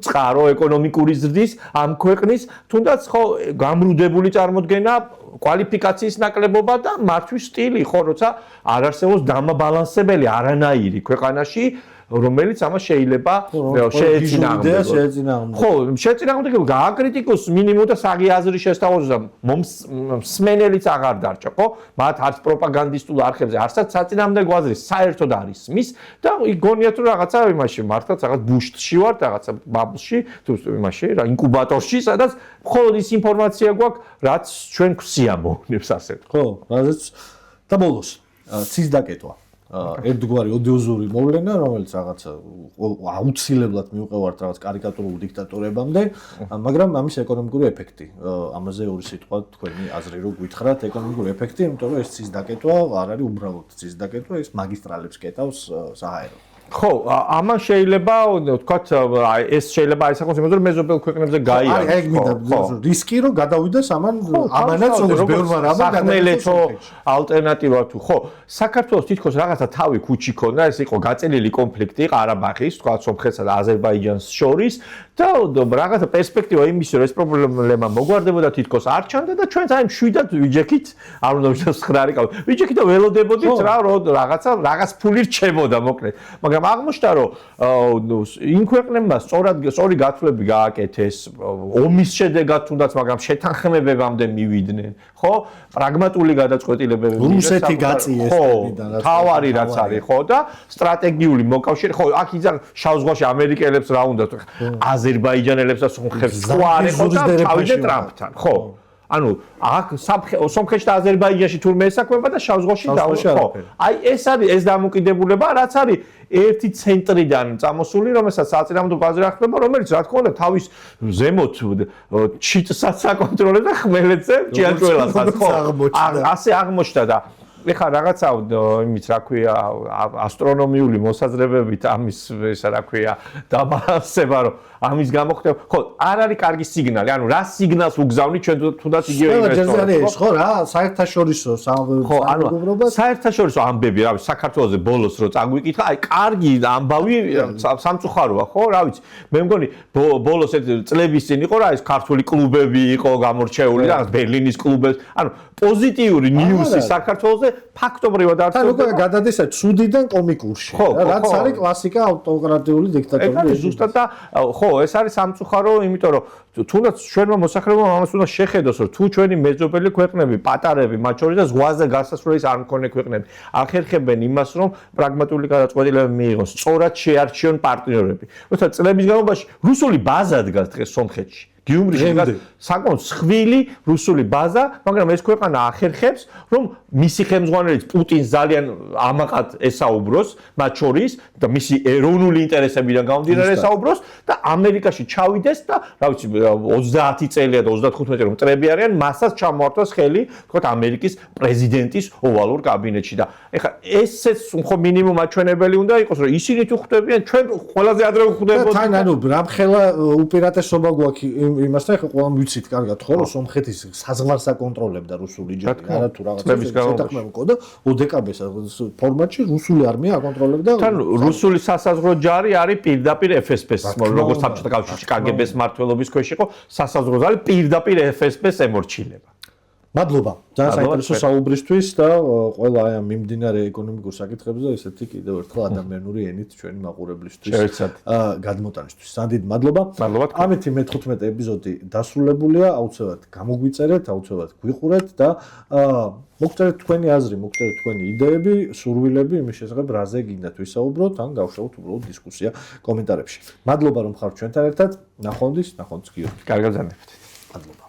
წყარო ეკონომიკური ზრდის ამ ქვეყნის თუნდაც ხო გამრუდებული წარმოდგენა კვალიფიკაციის ნაკლებობა და მართვის სტილი ხო როცა არ არსებობს დამაბალანსებელი არანაირი ქვეყანაში რომელიც ამას შეიძლება შეეწინააღმდეგოს. ხო, შეეწინააღმდეგოს გააკრიტიკოს მინიმუმ და საღი აზრის შესთავაზოს და მსმენელიც აღარ დარჩა, ხო? მათ არც პროპაგანდისტულ არხებზე არცაც საწინააღმდეგო აზრი საერთოდ არ ისმის და იგონიათ რომ რაღაცა იმაში მართლაც რაღაც ბუშტში ვარ, რაღაცა ბაბლში, თუ იმაში რა ინკუბატორში, სადაც მხოლოდ ის ინფორმაცია გვაქვს, რაც ჩვენ გვსიამოვნებს ასე. ხო, რაზეც და ბოლოს ცის დაკეტვა. ერთგვარი ოდიოზური მოვლენა, რომელიც რაღაცა აუცილებლად მიუყევართ რაღაც კარიკატურულ დიქტატორებამდე, მაგრამ ამის ეკონომიკური ეფექტი. ამაზე ორი სიტყვა თქვენი აზრი რო გითხრათ, ეკონომიკური ეფექტი, იმიტომ რომ ეს ცის დაკეტვა არ არის უბრალოდ ცის დაკეტვა, ეს მაგისტრალებს კეტავს საჰაერო. ხო, ამან შეიძლება ვთქვათ, ეს შეიძლება აისახოს იმაზე, რომ მეზობელ ქვეყნებზე გაიაროს. აი, ეგ მინდა რისკი რომ გადავიდეს ამანაც როგორც ბევრმა რამე გადაიწყო ალტერნატივა თუ ხო, საქართველოს თითქოს რაღაცა თავი ქუჩი ქონდა, ეს იყო გაწელილი კონფლიქტი ყარაბაღის, ვთქვათ, სომხეთსა და აზერბაიჯანს შორის და რაღაცა პერსპექტივა იმისი, რომ ეს პრობლემა მოგვარდებოდა თითქოს არ ჩანდა და ჩვენც აი მშვიდად ვიჯექით, არ უნდა ვიჯექოთ ხრარი ყავ. ვიჯექით და ველოდებოდით რა, რომ რაღაც ფული რჩებოდა მოკლედ. მაგრამ აღმოჩნდა რომ იმ ქვეყნებმა სწორი გათვლები გააკეთეს ომის შედეგად თუნდაც მაგრამ შეთანხმებებამდე მივიდნენ ხო პრაგმატული გადაწყვეტილებები რუსეთი გაწიეს თავარი რაც არის ხო და სტრატეგიული მოკავშირე ხო აქ იძახ შავ ზღვაში ამერიკელებს რა უნდათ აზერბაიჯანელებს და სომხებს ხო არ იყო და თავიდე ტრამპთან ხო ანუ აქ სომხეთში და აზერბაიჯანში თურმე ესაქმება და შავ ზღვაში ხო აი ეს არის ეს დამოკიდებულება რაც არის ერთი ცენტრიდან წამოსული რომელსაც საწინააღმდეგო აზრი ახდება რომელიც რა თქმა უნდა თავის ზემოთ ჩიტსაც აკონტროლებს და ხმელეთზე ჭიანჭველასაც ხო ასე აღმოჩნდა და ეხლა რაღაცა იმით რა ქვია ასტრონომიული მოსაზრებებით ამის ესა რა ქვია დაბალანსება რომ ამის გამო ხდება ხო არ არის კარგი სიგნალი ანუ რა სიგნალს უგზავნით ჩვენ თუნდაც იგივე ინვესტორებს ხო რა საერთაშორისო სამგებლობა საერთაშორისო ამბები რა ვიცი საქართველოს ბოლოს რო წაგვიკითხა აი კარგი ამბავი სამწუხაროა ხო რა ვიცი მე მგონი ბოლოს წლების წინ იყო რა ეს ქართული კლუბები იყო გამორჩეული რა ბერლინის კლუბებს ანუ პოზიტიური ნიუსი საქართველოსზე ფაქტობრივად არ თან უკვე გადადის ცუდიდან კომიკურში. რაც არის კლასიკა ავტოკრატიული დიქტატურული. ზუსტად და ხო, ეს არის სამწუხარო, იმიტომ რომ თუნდაც ჩვენმა მოსახლეობამ ამას უნდა შეხედოს, რომ თუ ჩვენი მეზობელი ქვეყნები, პატარები, მათ შორის და ზღვაზე გასასვლელის არ მქონე ქვეყნები, ახერხებენ იმას, რომ პრაგმატული გადაწყვეტილებები მიიღონ, სწორად შეარჩიონ პარტნიორები. როცა წლების განმავლობაში რუსული ბაზა დგას დღეს სომხეთში. გიუმრიში დგას საკმაოდ სხვილი რუსული ბაზა, მაგრამ ეს ქვეყანა ახერხებს, რომ მისი ხელმძღვანელიც პუტინს ძალიან ამაყად ესაუბროს, მათ შორის და მისი ეროვნული ინტერესებიდან გამომდინარე ესაუბროს და ამერიკაში ჩავიდეს და რა ვიცი 30 წელია და 35 წელი რომ მტრები არიან, მასაც ჩამოართვას ხელი, თქო ამერიკის პრეზიდენტის ოვალურ კაბინეტში და ეხლა ესეც ხო მინიმუმ აჩვენებელი უნდა იყოს, რომ ისინი თუ ხვდებიან, ჩვენ ყველაზე ადრე ვხვდებოდით. თან ანუ რამხელა უპირატესობა გვაქვს იმასთან ხო ყველამ ვიცით კარგად ხო რომ სომხეთის საზღვარს აკონტროლებდა რუსული ჯარი არა თუ რაღაცა შეთანხმება მქონდა ოდეკაბეს ფორმატში რუსული არმია აკონტროლებდა თან რუსული სასაზღვრო ჯარი არის პირდაპირ FSB-ს როგორც საბჭოთა კავშირში KGB-ს მმართველობის ქვეშ იყო სასაზღვრო ჯარი პირდაპირ FSB-ს ემორჩილება. მადლობა ძალიან საინტერესო საუბრისთვის და ყველა აი ამ მიმდინარე ეკონომიკურ საკითხებზე ესეთი კიდევ ერთხელ ადამიანური ენით ჩვენი მაყურებლისთვის გადმოტანისთვის. სანდიდ მადლობა. ამით მე-15 ეპიზოდი დასრულებულია. აუცილებლად გამოგვიწერეთ, აუცილებლად გვიყურეთ და მოგწერეთ თქვენი აზრი, მოგწერეთ თქვენი იდეები, სურვილები იმის შესახებ, რაზე გინდათ ვისაუბროთ, ან გავშალოთ უბრალოდ დისკუსია კომენტარებში. მადლობა რომ ხართ ჩვენთან ერთად. ნახვამდის, ნახვამდის გიორგი. კარგად ზანდებთ. მადლობა.